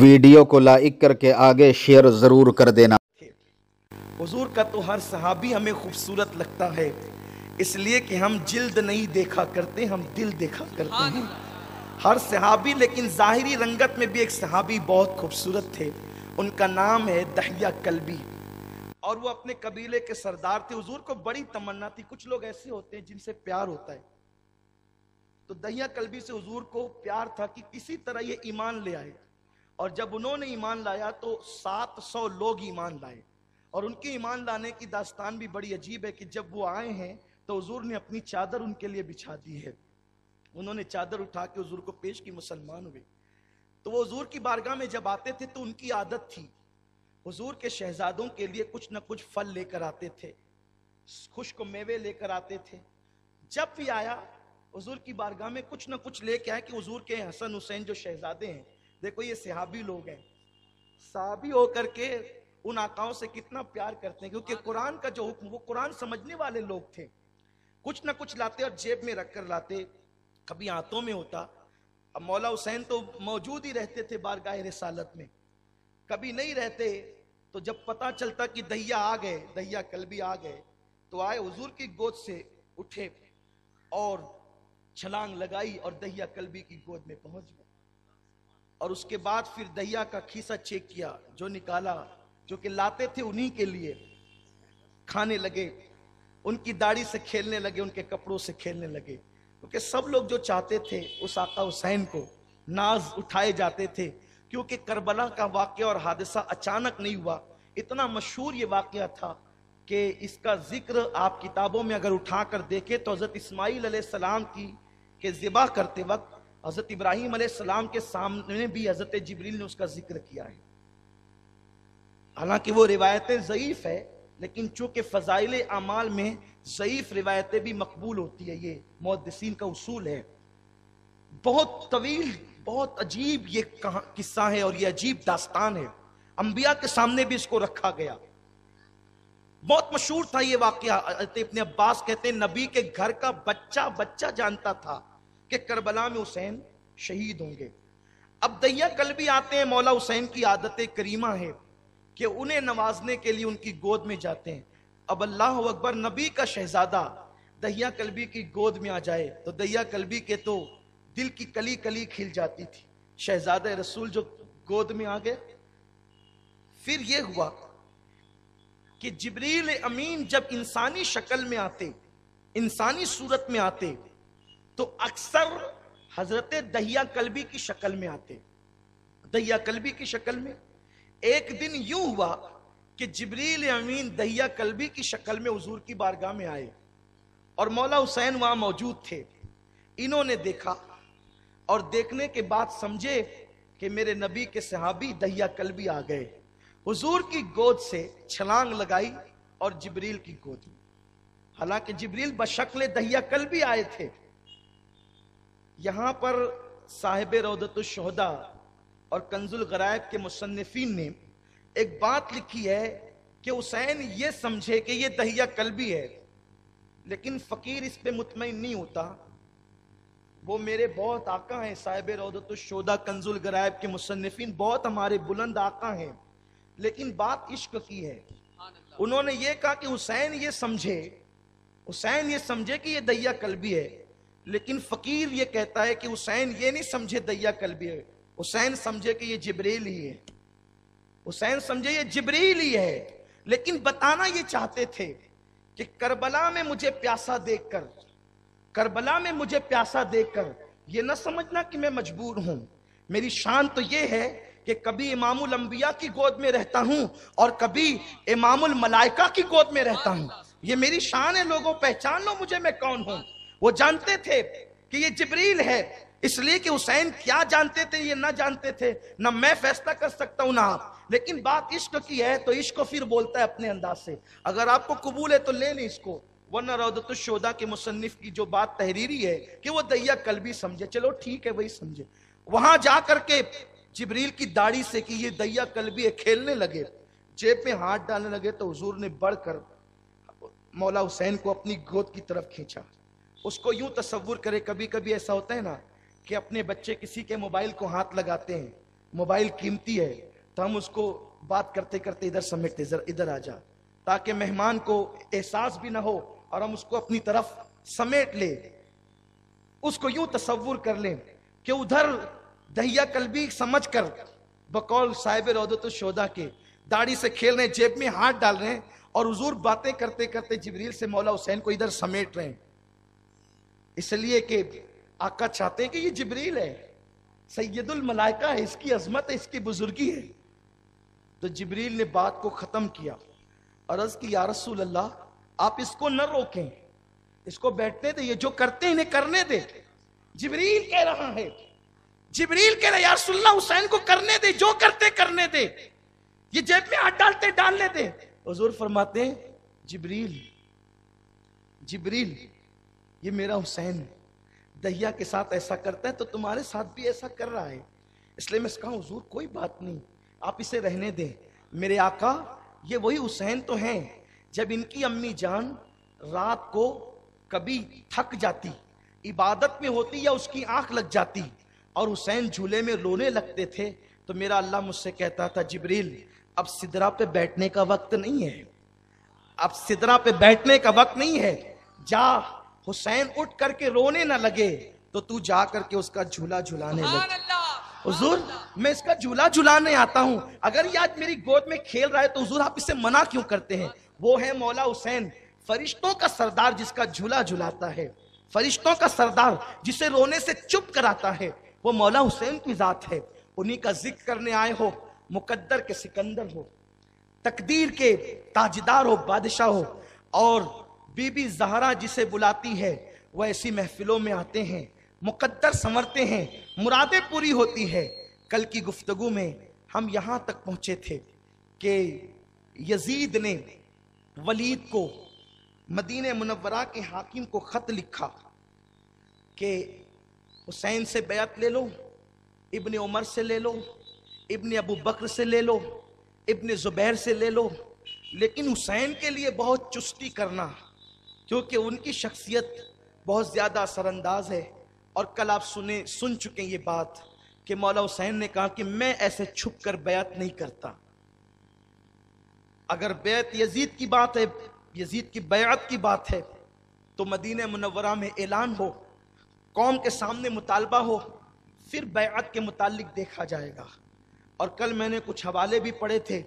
Video को like करके आगे शेयर ज़रूर कर देना। हुजूर का तो हर सहाबी हमें खूबसूरत लगता है, इसलिए कि हम जिल्द नहीं देखा करते, हम दिल देखा करते हैं। हर सहाबी, लेकिन ज़ाहिरी रंगत में भी एक सहाबी बहुत खूबसूरत थे, उनका नाम है दहिया कल्बी, और वो अपने कबीले के सरदार थे। हुजूर को बड़ी तमन्ना थी, कुछ लोग ऐसे होते हैं जिनसे प्यार होता है, तो दहिया कल्बी से हुजूर को प्यार था कि किसी तरह ये ईमान ले आए। और जब उन्होंने ईमान लाया तो 700 लोग ईमान लाए, और उनके ईमान लाने की दास्तान भी बड़ी अजीब है कि जब वो आए हैं तो हुजूर ने अपनी चादर उनके लिए बिछा दी है। उन्होंने चादर उठा के हुजूर को पेश की, मुसलमान हुए। तो वो हुजूर की बारगाह में जब आते थे तो उनकी आदत थी, हुजूर के शहजादों के लिए कुछ न कुछ फल लेकर आते थे, खुश्क मेवे लेकर आते थे। जब भी आया हुजूर की बारगाह में कुछ न कुछ लेके आए कि हुजूर के हसन हुसैन जो शहजादे हैं, देखो ये सहाबी लोग हैं, सहाबी होकर के उन आकाओं से कितना प्यार करते हैं, क्योंकि कुरान का जो हुक्म, वो कुरान समझने वाले लोग थे। कुछ ना कुछ लाते और जेब में रख कर लाते, कभी हाथों में होता। अब मौला हुसैन तो मौजूद ही रहते थे बारगाह रिसालत में, कभी नहीं रहते। तो जब पता चलता कि दहिया आ गए, दहिया कल्बी आ गए, तो आए हुजूर की गोद से उठे और छलांग लगाई और दहिया कल्बी की गोद में पहुंच गए। और उसके बाद फिर दहिया का खीसा चेक किया, जो निकाला, जो कि लाते थे उन्हीं के लिए, खाने लगे, उनकी दाढ़ी से खेलने लगे, उनके कपड़ों से खेलने लगे, क्योंकि सब लोग जो चाहते थे उस आका हुसैन को नाज उठाए जाते थे। क्योंकि करबला का वाक़या और हादसा अचानक नहीं हुआ, इतना मशहूर ये वाक़या था कि इसका जिक्र आप किताबों में अगर उठाकर देखें तो हज़रत इस्माईल अलैहिस्सलाम की के ज़िबा करते वक्त हज़रत इब्राहीम अलैहिस्सलाम के सामने भी हज़रत जिब्रील ने उसका जिक्र किया है। हालांकि वो रिवायतें ज़ईफ़ है, लेकिन चूंकि फ़ज़ाइल आमाल में ज़ईफ़ रिवायतें भी मकबूल होती है, ये मुहद्दिसीन का उसूल है। बहुत तवील, बहुत अजीब ये किस्सा है और ये अजीब दास्तान है, अंबिया के सामने भी इसको रखा गया। बहुत मशहूर था ये वाक़या। इब्न अब्बास कहते हैं नबी के घर का बच्चा बच्चा जानता था कि करबला में हुसैन शहीद होंगे। अब दहिया कल्बी आते हैं, मौला हुसैन की आदत करीमा है कि उन्हें नवाजने के लिए उनकी गोद में जाते हैं। अब अल्लाह अकबर, नबी का शहजादा दहिया कल्बी की गोद में आ जाए तो दहिया कल्बी के तो दिल की कली कली खिल जाती थी। शहजादा रसूल जो गोद में आ गए, फिर यह हुआ कि जिब्रील अमीन जब इंसानी शक्ल में आते, इंसानी सूरत में आते, तो अक्सर हजरत दहिया कल्बी की शक्ल में आते। दहिया कल्बी की शक्ल में एक दिन यूं हुआ कि जिब्रील अमीन दहिया कल्बी की शक्ल में हुजूर की बारगाह में आए और मौला हुसैन वहां मौजूद थे। इन्होंने देखा और देखने के बाद समझे कि मेरे नबी के सहाबी दहिया कल्बी आ गए। हुजूर की गोद से छलांग लगाई और जिब्रील की गोद में। हालांकि जिब्रील बशक्ल दहिया कल्बी आए थे। यहां पर साहिब रौदतुश शुहदा और कंजुल गरायब के मुसन्निफीन ने एक बात लिखी है कि हुसैन ये समझे कि ये दहिया कल्बी है, लेकिन फकीर इस पे मुतमईन नहीं होता। वो मेरे बहुत आका हैं, साहिब रौदतुश शुहदा कंजुल गरायब के मुसन्निफीन बहुत हमारे बुलंद आका हैं, लेकिन बात इश्क की है। उन्होंने ये कहा कि हुसैन ये समझे कि ये दहिया कल्बी है, लेकिन फकीर ये कहता है कि हुसैन ये नहीं समझे दहिया कल्बी है, हुसैन समझे कि ये जिब्रील ही है, हुसैन समझे ये जिब्रील ही है। लेकिन बताना ये चाहते थे कि करबला में मुझे प्यासा देखकर, करबला में मुझे प्यासा देखकर ये न समझना कि मैं मजबूर हूं। मेरी शान तो ये है कि कभी इमामुल अंबिया की गोद में रहता हूं और कभी इमामुल मलाइका की गोद में रहता हूं। ये मेरी शान है, लोगों पहचान लो मुझे मैं कौन हूं। वो जानते थे कि ये जिब्रील है, इसलिए कि हुसैन क्या जानते थे ये ना जानते थे, ना मैं फैसला कर सकता हूं ना आप। लेकिन बात इश्क की है तो इश्क फिर बोलता है अपने अंदाज से। अगर आपको कबूल है तो ले लें इसको, वरना रौदतुश शुहदा के मुसन्निफ की जो बात तहरीरी है कि वो दहिया कल्बी समझे, चलो ठीक है वही समझे। वहां जाकर के जिब्रील की दाढ़ी से कि ये दहिया कल्बी है खेलने लगे, जेब में हाथ डालने लगे, तो हुजूर ने बढ़कर मौला हुसैन को अपनी गोद की तरफ खींचा। उसको यूं तसव्वुर करे, कभी कभी ऐसा होता है ना कि अपने बच्चे किसी के मोबाइल को हाथ लगाते हैं موبائل قیمتی ہے تو ہم اس کو بات کرتے کرتے ادھر سمیٹتے ادھر آ جا، تاکہ مہمان کو احساس بھی نہ ہو اور ہم اس کو اپنی طرف سمیٹ لیں، اس کو یوں تصور کر لیں کہ ادھر دہیا قلبی سمجھ کر بقول صاحب روضۃ الشہداء کے داڑھی سے کھیل رہے ہیں، جیب میں ہاتھ ڈال رہے ہیں، اور حضور باتیں کرتے کرتے جبریل سے مولا حسین کو ادھر سمیٹ رہے ہیں، اس لیے کہ آقا چاہتے ہیں کہ یہ جبریل ہے، سید الملائکہ ہے، اس کی عظمت ہے، اس کی بزرگی ہے۔ تو جبریل نے بات کو ختم کیا اور عرض کی یا رسول اللہ آپ اس کو نہ روکیں، اس کو بیٹھنے دیں، یہ جو کرتے ہیں انہیں کرنے دیں۔ جبریل کہہ رہا ہے، جبریل کہہ رہا ہے یا رسول اللہ حسین کو کرنے دیں، جو کرتے کرنے دیں، یہ جیب میں ہاتھ ڈالتے ڈالنے دیں۔ حضور فرماتے ہیں جبریل یہ میرا حسین دہیا کے ساتھ ایسا کرتا ہے تو تمہارے ساتھ بھی ایسا کر رہا ہے، اس لیے میں کہا حضور کوئی بات نہیں، آپ اسے رہنے دیں۔ میرے آقا یہ وہی حسین تو ہیں جب ان کی امی جان رات کو کبھی تھک جاتی، عبادت میں ہوتی یا اس کی آنکھ لگ جاتی اور حسین جھولے میں رونے لگتے تھے تو میرا اللہ مجھ سے کہتا تھا جبریل اب سدرہ پہ بیٹھنے کا وقت نہیں ہے، اب سدرہ پہ بیٹھنے کا وقت نہیں ہے، جا حسین اٹھ کر کے رونے نہ لگے تو تو جا کر کے اس کا جھولا جھلانے لگ۔ حضور میں اس کا جھولا جھلانے آتا ہوں، اگر یہ آج میری گود میں کھیل رہا ہے تو حضور آپ اسے منع کیوں کرتے ہیں؟ وہ ہے مولا حسین، فرشتوں کا سردار جس کا جھولا جھلاتا ہے، فرشتوں کا سردار جسے رونے سے چپ کراتا ہے، وہ مولا حسین کی ذات ہے۔ انہی کا ذکر کرنے آئے ہو، مقدر کے سکندر ہو، تقدیر کے تاجدار ہو، بادشاہ ہو، اور بی بی زہرا جسے بلاتی ہے وہ ایسی محفلوں میں آتے ہیں، مقدر سنورتے ہیں، مرادیں پوری ہوتی ہے۔ کل کی گفتگو میں ہم یہاں تک پہنچے تھے کہ یزید نے ولید کو مدینہ منورہ کے حاکم کو خط لکھا کہ حسین سے بیعت لے لو، ابن عمر سے لے لو، ابن ابو بکر سے لے لو، ابن زبیر سے لے لو، لیکن حسین کے لیے بہت چستی کرنا کیونکہ ان کی شخصیت بہت زیادہ اثر انداز ہے۔ اور کل آپ سن چکے یہ بات کہ مولا حسین نے کہا کہ میں ایسے چھپ کر بیعت نہیں کرتا، اگر بیعت یزید کی بات ہے، یزید کی بیعت کی بات ہے تو مدینہ منورہ میں اعلان ہو، قوم کے سامنے مطالبہ ہو، پھر بیعت کے متعلق دیکھا جائے گا۔ اور کل میں نے کچھ حوالے بھی پڑھے تھے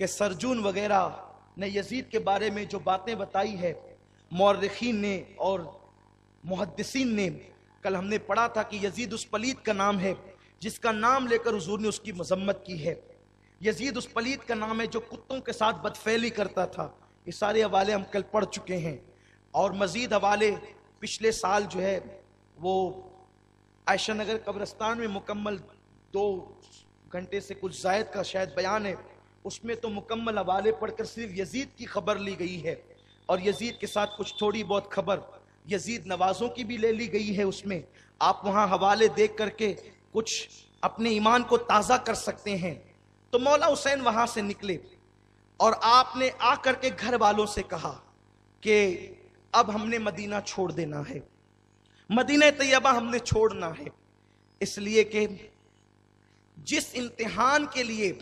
کہ سرجون وغیرہ نے یزید کے بارے میں جو باتیں بتائی ہے، مورخین نے اور محدثین نے، کل ہم نے پڑھا تھا کہ یزید اس پلید کا نام ہے جس کا نام لے کر حضور نے اس کی مذمت کی ہے، یزید اس پلید کا نام ہے جو کتوں کے ساتھ بدفعلی کرتا تھا۔ یہ سارے حوالے ہم کل پڑھ چکے ہیں، اور مزید حوالے پچھلے سال جو ہے وہ عائشہ نگر قبرستان میں مکمل 2 گھنٹے سے کچھ زائد کا شاید بیان ہے، اس میں تو مکمل حوالے پڑھ کر صرف یزید کی خبر لی گئی ہے، اور یزید کے ساتھ کچھ تھوڑی بہت خبر یزید نوازوں کی بھی لے لی گئی ہے۔ اس میں آپ وہاں حوالے دیکھ کر کے کچھ اپنے ایمان کو تازہ کر سکتے ہیں۔ تو مولا حسین وہاں سے نکلے اور آپ نے آ کر کے گھر والوں سے کہا کہ اب ہم نے مدینہ چھوڑ دینا ہے، مدینہ طیبہ ہم نے چھوڑنا ہے، اس لیے کہ جس امتحان کے لیے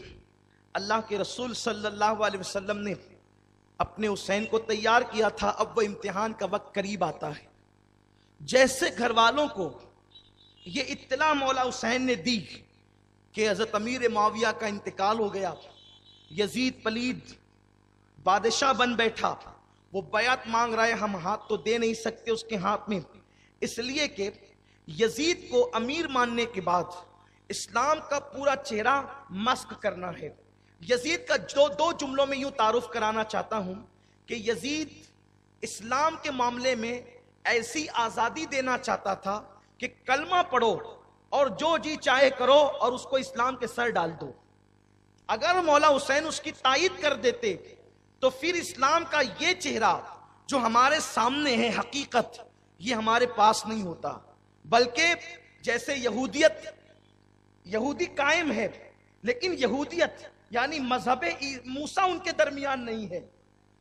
اللہ کے رسول صلی اللہ علیہ وسلم نے اپنے حسین کو تیار کیا تھا، اب وہ امتحان کا وقت قریب آتا ہے۔ جیسے گھر والوں کو یہ اطلاع مولا حسین نے دی کہ حضرت امیر معاویہ کا انتقال ہو گیا، یزید پلید بادشاہ بن بیٹھا، وہ بیعت مانگ رہا ہے، ہم ہاتھ تو دے نہیں سکتے اس کے ہاتھ میں، اس لیے کہ یزید کو امیر ماننے کے بعد اسلام کا پورا چہرہ مسخ کرنا ہے۔ یزید کا دو جملوں میں یوں تعارف کرانا چاہتا ہوں کہ یزید اسلام کے معاملے میں ایسی آزادی دینا چاہتا تھا کہ کلمہ پڑھو اور جو جی چاہے کرو اور اس کو اسلام کے سر ڈال دو۔ اگر مولا حسین اس کی تائید کر دیتے تو پھر اسلام کا یہ چہرہ جو ہمارے سامنے ہے حقیقت، یہ ہمارے پاس نہیں ہوتا، بلکہ جیسے یہودی قائم ہے، لیکن یہودیت یعنی مذہب موسیٰ ان کے درمیان نہیں ہے،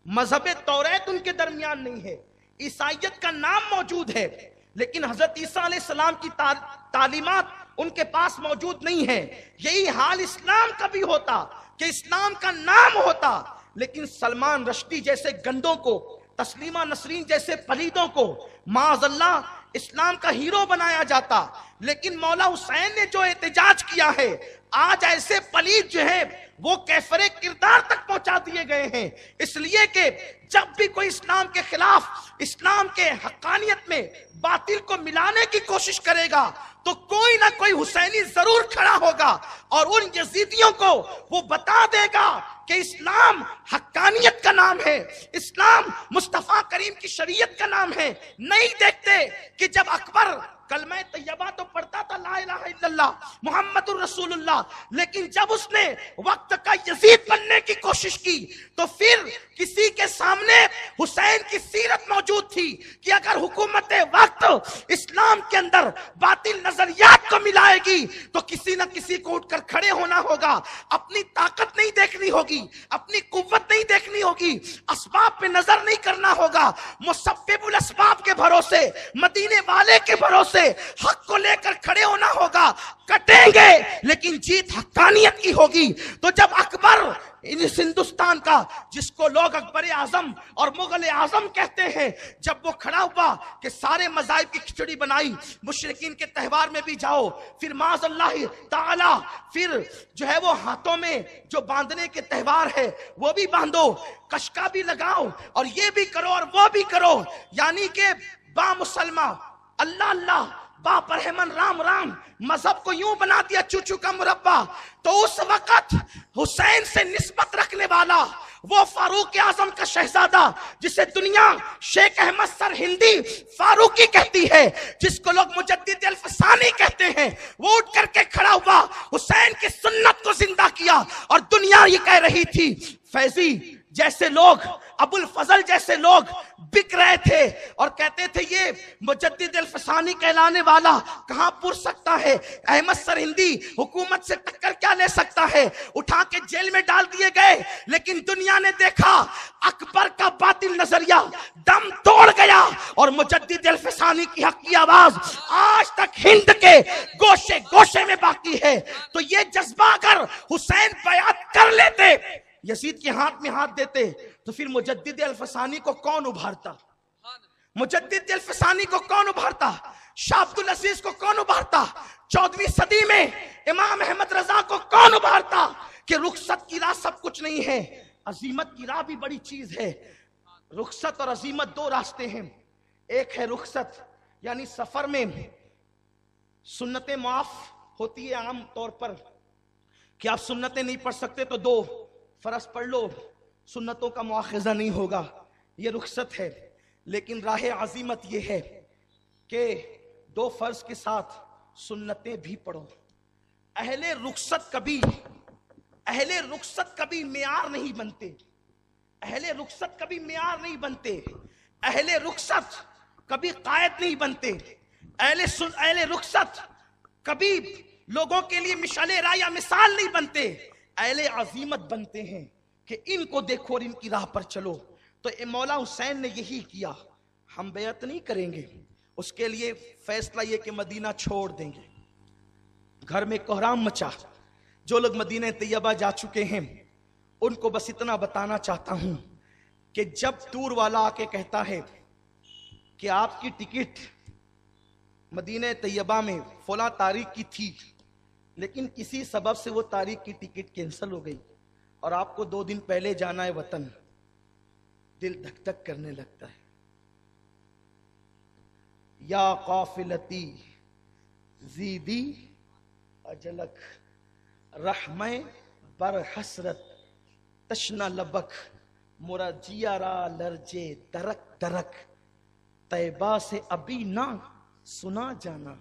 مذہب توریت ان کے درمیان نہیں ہے، عیسائیت کا نام موجود ہے لیکن حضرت عیسیٰ علیہ السلام کی تعلیمات ان کے پاس موجود نہیں ہے. یہی حال اسلام کا بھی ہوتا کہ اسلام کا نام ہوتا، لیکن سلمان رشدی جیسے گنڈوں کو، تسلیمہ نسرین جیسے پلیدوں کو معاذ اللہ اسلام کا ہیرو بنایا جاتا. لیکن مولا حسین نے جو احتجاج کیا ہے، آج ایسے پلید جو ہیں وہ کیفر کردار تک پہنچا دیے گئے ہیں. اس لیے کہ جب بھی کوئی اسلام کے خلاف، اسلام کے حقانیت میں باطل کو ملانے کی کوشش کرے گا تو کوئی نہ کوئی حسینی ضرور کھڑا ہوگا اور ان یزیدیوں کو وہ بتا دے گا کہ اسلام حقانیت کا نام ہے، اسلام مصطفیٰ کریم کی شریعت کا نام ہے. نہیں دیکھتے کہ جب اکبر کلمہ طیبہ تو پڑھتا تھا لا الہ الا اللہ محمد الرسول اللہ، لیکن جب اس نے وقت کا یزید بننے کی کوشش کی تو پھر کسی کے سامنے حسین کی سیرت موجود تھی کہ اگر حکومت وقت اسلام کے اندر باطل نظریات کو ملائے گی تو کسی نہ کسی کو اٹھ کر کھڑے ہونا ہوگا. اپنی طاقت نہیں دیکھنی ہوگی، اپنی قوت نہیں دیکھنی ہوگی، اسباب پہ نظر نہیں کرنا ہوگا، مسبب الاسباب کے بھروسے، مدینے والے کے بھروسے حق کو لے کر کھڑے ہونا ہوگا. کٹیں گے لیکن جیت حقانیت کی ہوگی. تو جب اکبر اس ہندوستان کا، جس کو لوگ اکبر اعظم اور مغل اعظم کہتے ہیں، جب وہ کھڑا ہوا کہ سارے مذاہب کی کھچڑی بنائی، مشرکین کے تہوار میں بھی جاؤ، پھر معاذ اللہ تعالی پھر جو ہے وہ ہاتھوں میں جو باندھنے کے تہوار ہے وہ بھی باندھو، کشکا بھی لگاؤ، اور یہ بھی کرو اور وہ بھی کرو، یعنی کہ با مسلمہ اللہ اللہ با پرہمن رام رام، مذہب کو یوں بنا دیا چوچو کا مربع. تو اس وقت حسین سے نسبت رکھنے والا وہ فاروق اعظم کا شہزادہ جسے دنیا شیخ احمد سر ہندی فاروقی کہتی ہے، جس کو لوگ مجدد الفسانی کہتے ہیں، وہ اٹھ کر کے کھڑا ہوا، حسین کی سنت کو زندہ کیا. اور دنیا یہ کہہ رہی تھی فیضی جیسے لوگ، ابو الفضل جیسے لوگ بک رہے تھے اور کہتے تھے یہ مجدد الفسانی کہلانے والا کہاں پور سکتا ہے، احمد سر ہندی حکومت سے ٹکر کیا لے سکتا ہے، اٹھا کے جیل میں ڈال دیے گئے. لیکن دنیا نے دیکھا اکبر کا باطل نظریہ دم توڑ گیا اور مجدد الفسانی کی حق کی آواز آج تک ہند کے گوشے گوشے میں باقی ہے. تو یہ جذبہ اگر حسین بیعت کر لیتے، یزید کے ہاتھ میں ہاتھ دیتے، تو پھر مجدد الفسانی کو کون ابھارتا؟ مجدد الفسانی کو کون ابھارتا؟ شاہ عبدالعزیز کو کون ابھارتا؟ 14ویں صدی میں امام احمد رضا کو کون ابھارتا؟ کہ رخصت کی راہ سب کچھ نہیں ہے، عزیمت کی راہ بھی بڑی چیز ہے. رخصت اور عزیمت دو راستے ہیں. ایک ہے رخصت، یعنی سفر میں سنتیں معاف ہوتی ہے عام طور پر کہ آپ سنتیں نہیں پڑھ سکتے تو 2 فرض پڑھ لو، سنتوں کا مواخذہ نہیں ہوگا، یہ رخصت ہے. لیکن راہ عزیمت یہ ہے کہ 2 فرض کے ساتھ سنتیں بھی پڑھو. اہل رخصت کبھی معیار نہیں بنتے، اہل رخصت کبھی معیار نہیں بنتے، اہل رخصت کبھی قائد نہیں بنتے، اہل رخصت کبھی لوگوں کے لیے مشعل راہ یا مثال نہیں بنتے، اہل عزیمت بنتے ہیں کہ ان کو دیکھو اور ان کی راہ پر چلو. تو مولا حسین نے یہی کیا. ہم بیعت نہیں کریں گے، اس کے لیے فیصلہ یہ کہ مدینہ چھوڑ دیں گے. گھر میں کوہرام مچا. جو لوگ مدینہ طیبہ جا چکے ہیں ان کو بس اتنا بتانا چاہتا ہوں کہ جب دور والا آ کے کہتا ہے کہ آپ کی ٹکٹ مدینہ طیبہ میں فلاں تاریخ کی تھی لیکن کسی سبب سے وہ تاریخ کی ٹکٹ کینسل ہو گئی اور آپ کو 2 دن پہلے جانا ہے وطن، دل دھک دھک کرنے لگتا ہے. یا قافلتی زیدی اجلک رحمہ بر حسرت تشنا لبک مرا جیارا لرجے درک درک طیبہ سے ابھی نہ سنا جانا.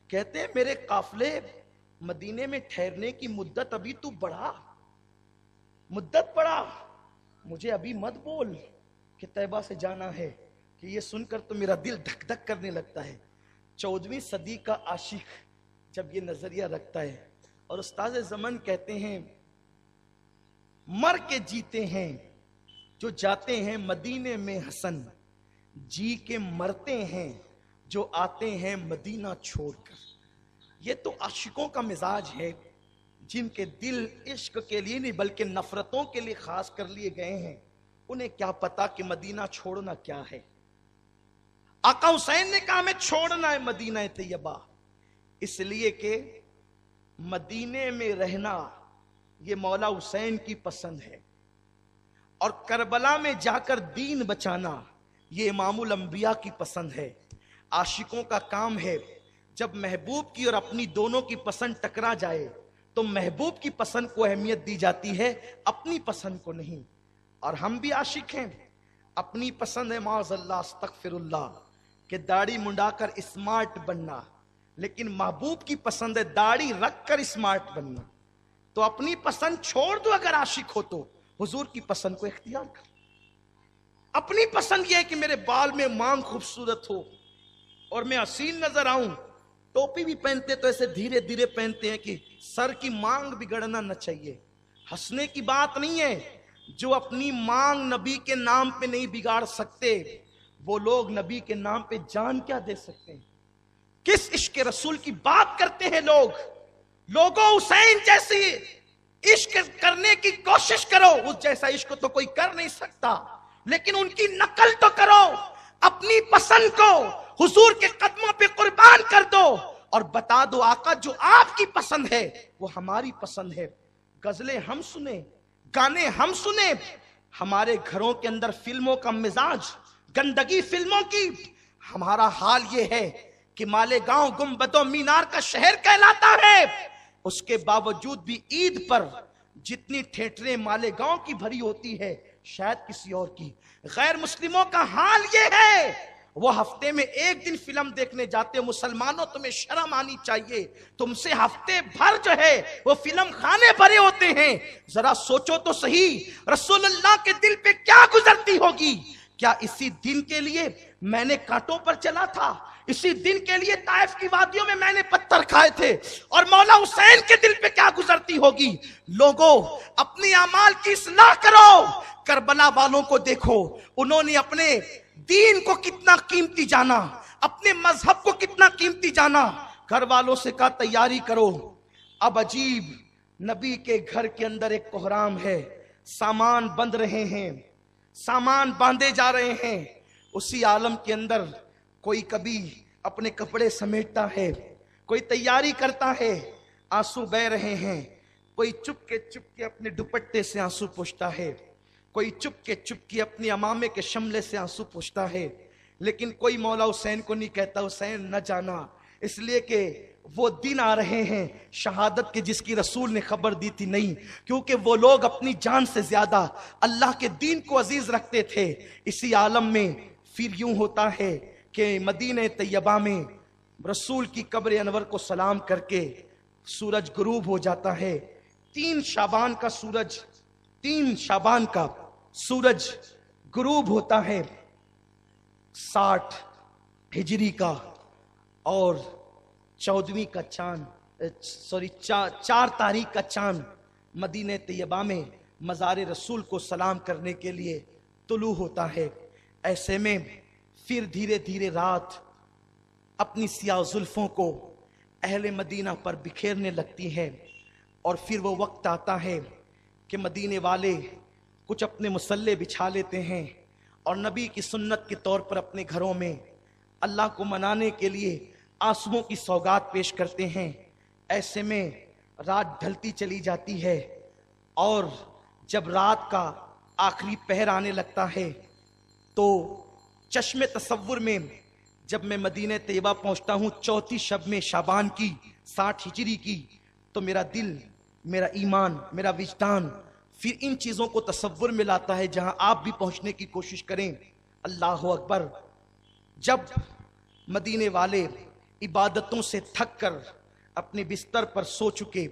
کہتے ہیں میرے قافلے مدینے میں ٹھہرنے کی مدت ابھی تو بڑھا، مدت بڑھا، مجھے ابھی مت بول کہ طیبہ سے جانا ہے، کہ یہ سن کر تو میرا دل دھک دھک کرنے لگتا ہے. 14ویں صدی کا عاشق جب یہ نظریہ رکھتا ہے. اور استاد زمن کہتے ہیں مر کے جیتے ہیں جو جاتے ہیں مدینے میں حسن، جی کے مرتے ہیں جو آتے ہیں مدینہ چھوڑ کر. یہ تو عاشقوں کا مزاج ہے جن کے دل عشق کے لیے نہیں بلکہ نفرتوں کے لیے خاص کر لیے گئے ہیں. انہیں کیا پتا کہ مدینہ چھوڑنا کیا ہے. آقا حسین نے کہا ہمیں چھوڑنا ہے مدینہ طیبہ، اس لیے کہ مدینے میں رہنا یہ مولا حسین کی پسند ہے، اور کربلا میں جا کر دین بچانا یہ امام الانبیاء کی پسند ہے. عاشقوں کا کام ہے جب محبوب کی اور اپنی دونوں کی پسند ٹکرا جائے تو محبوب کی پسند کو اہمیت دی جاتی ہے، اپنی پسند کو نہیں. اور ہم بھی عاشق ہیں، اپنی پسند ہے معاذ اللہ استغفر اللہ کہ داڑھی منڈا کر اسمارٹ بننا، لیکن محبوب کی پسند ہے داڑھی رکھ کر اسمارٹ بننا. تو اپنی پسند چھوڑ دو اگر عاشق ہو تو حضور کی پسند کو اختیار کر. اپنی پسند یہ ہے کہ میرے بال میں مانگ خوبصورت ہو اور میں حسین نظر آؤں. ٹوپی بھی پہنتے تو ایسے دھیرے دھیرے پہنتے ہیں کہ سر کی مانگ بگڑنا نہ چاہیے. ہنسنے کی بات نہیں ہے، جو اپنی مانگ نبی کے نام پہ نہیں بگاڑ سکتے وہ لوگ نبی کے نام پہ جان کیا دے سکتے ہیں. کس عشق رسول کی بات کرتے ہیں لوگ. لوگوں حسین جیسی عشق کرنے کی کوشش کرو، اس جیسا عشق تو کوئی کر نہیں سکتا، لیکن ان کی نقل تو کرو. اپنی پسند کو حضور کے قدموں پہ قربان کر دو اور بتا دو آقا جو آپ کی پسند ہے وہ ہماری پسند ہے. غزلیں ہم سنیں، گانے ہم سنیں، ہمارے گھروں کے اندر فلموں کا مزاج، گندگی فلموں کی. ہمارا حال یہ ہے کہ مالیگاؤں گنبدوں مینار کا شہر کہلاتا ہے، اس کے باوجود بھی عید پر جتنی تھیٹریں مالیگاؤں کی بھری ہوتی ہے شاید کسی اور کی. غیر مسلموں کا حال یہ ہے، وہ ہفتے میں ایک دن فلم دیکھنے جاتے. مسلمانوں تمہیں شرم آنی چاہیے، تم سے ہفتے بھر جو ہے وہ فلم خانے بھرے ہوتے ہیں. ذرا سوچو تو صحیح رسول اللہ کے دل پہ کیا گزرتی ہوگی. کیا اسی دن کے لیے میں نے کانٹوں پر چلا تھا؟ اسی دن کے لیے طائف کی وادیوں میں نے پتھر کھائے تھے؟ اور مولا حسین کے دل پہ کیا گزرتی ہوگی. لوگوں اپنی اعمال کی اصلاح کرو. کربلا والوں کو دیکھو، انہوں نے اپنے دین کو کتنا قیمتی جانا، اپنے مذہب کو کتنا قیمتی جانا. گھر والوں سے کہا تیاری کرو. اب عجیب نبی کے گھر کے اندر ایک کوہرام ہے، سامان بند رہے ہیں، سامان باندھے جا رہے ہیں. اسی عالم کے اندر کوئی کبھی اپنے کپڑے سمیٹتا ہے، کوئی تیاری کرتا ہے، آنسو بہ رہے ہیں. کوئی چپ کے اپنے دوپٹے سے آنسو پوچھتا ہے، کوئی چپ کے اپنی امامے کے شملے سے آنسو پوچھتا ہے. لیکن کوئی مولا حسین کو نہیں کہتا حسین نہ جانا، اس لیے کہ وہ دن آ رہے ہیں شہادت کے جس کی رسول نے خبر دی تھی. نہیں، کیونکہ وہ لوگ اپنی جان سے زیادہ اللہ کے دین کو عزیز رکھتے تھے. اسی عالم میں پھر یوں ہوتا ہے کہ مدینہ طیبہ میں رسول کی قبر انور کو سلام کر کے سورج غروب ہو جاتا ہے. 3 شعبان کا سورج غروب ہوتا ہے. 60 ہجری کا اور 14ویں کا چاند 4 تاریخ کا چاند مدینہ طیبہ میں مزار رسول کو سلام کرنے کے لیے طلوع ہوتا ہے. ایسے میں پھر دھیرے دھیرے رات اپنی سیاہ زلفوں کو اہل مدینہ پر بکھیرنے لگتی ہے. اور پھر وہ وقت آتا ہے کہ مدینے والے کچھ اپنے مصلے بچھا لیتے ہیں اور نبی کی سنت کے طور پر اپنے گھروں میں اللہ کو منانے کے لیے آنسوؤں کی سوگات پیش کرتے ہیں. ایسے میں رات ڈھلتی چلی جاتی ہے اور جب رات کا آخری پہر آنے لگتا ہے تو چشم تصور میں جب میں مدینہ طیبہ پہنچتا ہوں 4تھی شب میں شعبان کی 60 ہجری کی، تو میرا دل، میرا ایمان، میرا وجدان پھر ان چیزوں کو تصور میں لاتا ہے جہاں آپ بھی پہنچنے کی کوشش کریں. اللہ اکبر. جب مدینے والے عبادتوں سے تھک کر اپنے بستر پر سو چکے،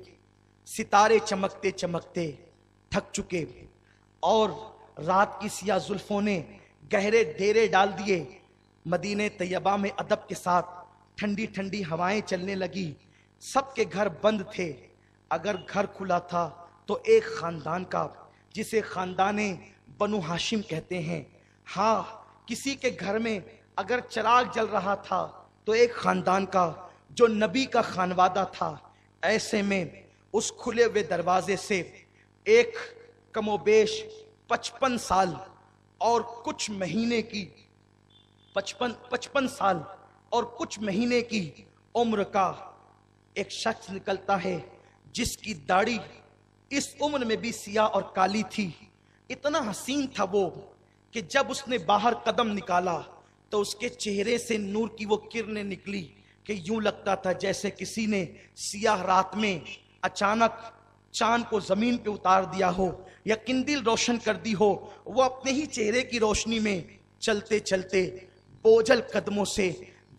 ستارے چمکتے چمکتے تھک چکے اور رات کی سیاہ زلفوں نے گہرے ڈیرے ڈال دیے، مدینہ طیبہ میں ادب کے ساتھ ٹھنڈی ٹھنڈی ہوائیں چلنے لگی. سب کے گھر بند تھے. اگر گھر کھلا تھا تو ایک خاندان کا، جسے خاندان بنو ہاشم کہتے ہیں. ہاں، کسی کے گھر میں اگر چراغ جل رہا تھا تو ایک خاندان کا، जो नबी का खानवादा था। ऐसे में उस खुले हुए दरवाजे से एक कमोबेश 55 साल और कुछ महीने की 55 साल और कुछ महीने की उम्र का एक शख्स निकलता है, जिसकी दाढ़ी इस उम्र में भी सियाह और काली थी। इतना हसीन था वो कि जब उसने बाहर कदम निकाला तो उसके चेहरे से नूर की वो किरणें निकली कि यूं लगता था जैसे किसी ने सियाह रात में अचानक चांद को जमीन पे उतार दिया हो या किंदिल रोशन कर दी हो। वो अपने ही चेहरे की रोशनी में चलते चलते बोझल कदमों से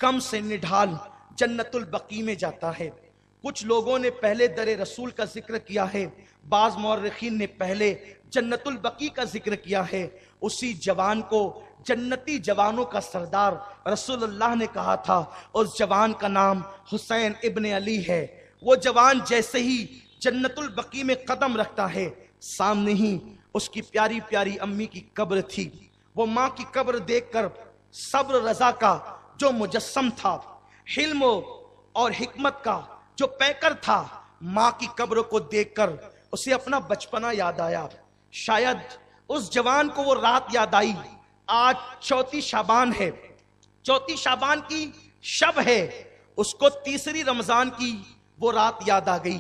गम से निढाल जन्नतुल बकी में जाता है। कुछ लोगों ने पहले दरे रसूल का जिक्र किया है, बाज मौर्रिखीन ने पहले जन्नतुल बकी का जिक्र किया है। उसी जवान को जन्नती जवानों का सरदार रसूलुल्लाह ने कहा था। उस जवान का नाम हुसैन इब्न अली है। वो जवान जैसे ही जन्नतुल बकी में कदम रखता है, सामने ही उसकी प्यारी प्यारी अम्मी की कब्र थी। वो माँ की कब्र देखकर सब्र रजा का जो मुजस्सम था, हिल्म और हिकमत का जो पैकर था, माँ की कब्र को देखकर उसे अपना बचपना याद आया। शायद उस जवान को वो रात याद आई। आज चौथी शाबान है, चौथी शाबान की शब है। उसको तीसरी रमजान की वो रात याद आ गई।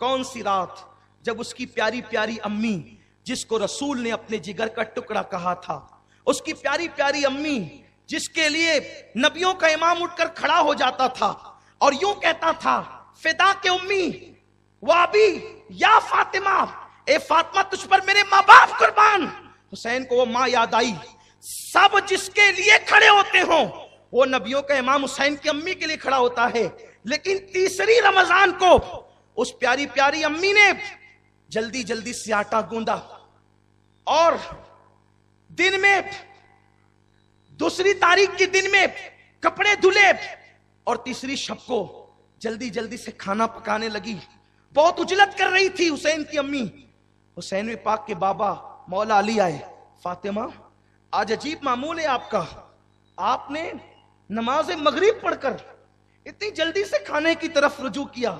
कौन सी रात? जब उसकी प्यारी प्यारी अम्मी, जिसको रसूल ने अपने जिगर का टुकड़ा कहा था, उसकी प्यारी प्यारी अम्मी जिसके लिए नबियों का इमाम उठकर खड़ा हो जाता था और यूं कहता था, फिदा के उम्मी वाबी या फातिमा, ए फातिमा तुझ पर मेरे माँ बाप कुर्बान। हुसैन को वो माँ याद आई। सब जिसके लिए खड़े होते हो वो नबियों का इमाम हुसैन की अम्मी के लिए खड़ा होता है, लेकिन तीसरी रमजान को उस प्यारी प्यारी अम्मी ने जल्दी जल्दी से आटा गूंदा और दिन में दूसरी तारीख के दिन में कपड़े धुले और तीसरी शब को जल्दी जल्दी से खाना पकाने लगी। बहुत उजलत कर रही थी हुसैन की अम्मी। हुसैन में पाक के बाबा मौला अली आए। फातिमा, आज अजीब मामूल है आपका। आपने नमाज मगरिब पढ़कर इतनी जल्दी से खाने की तरफ रुजू किया,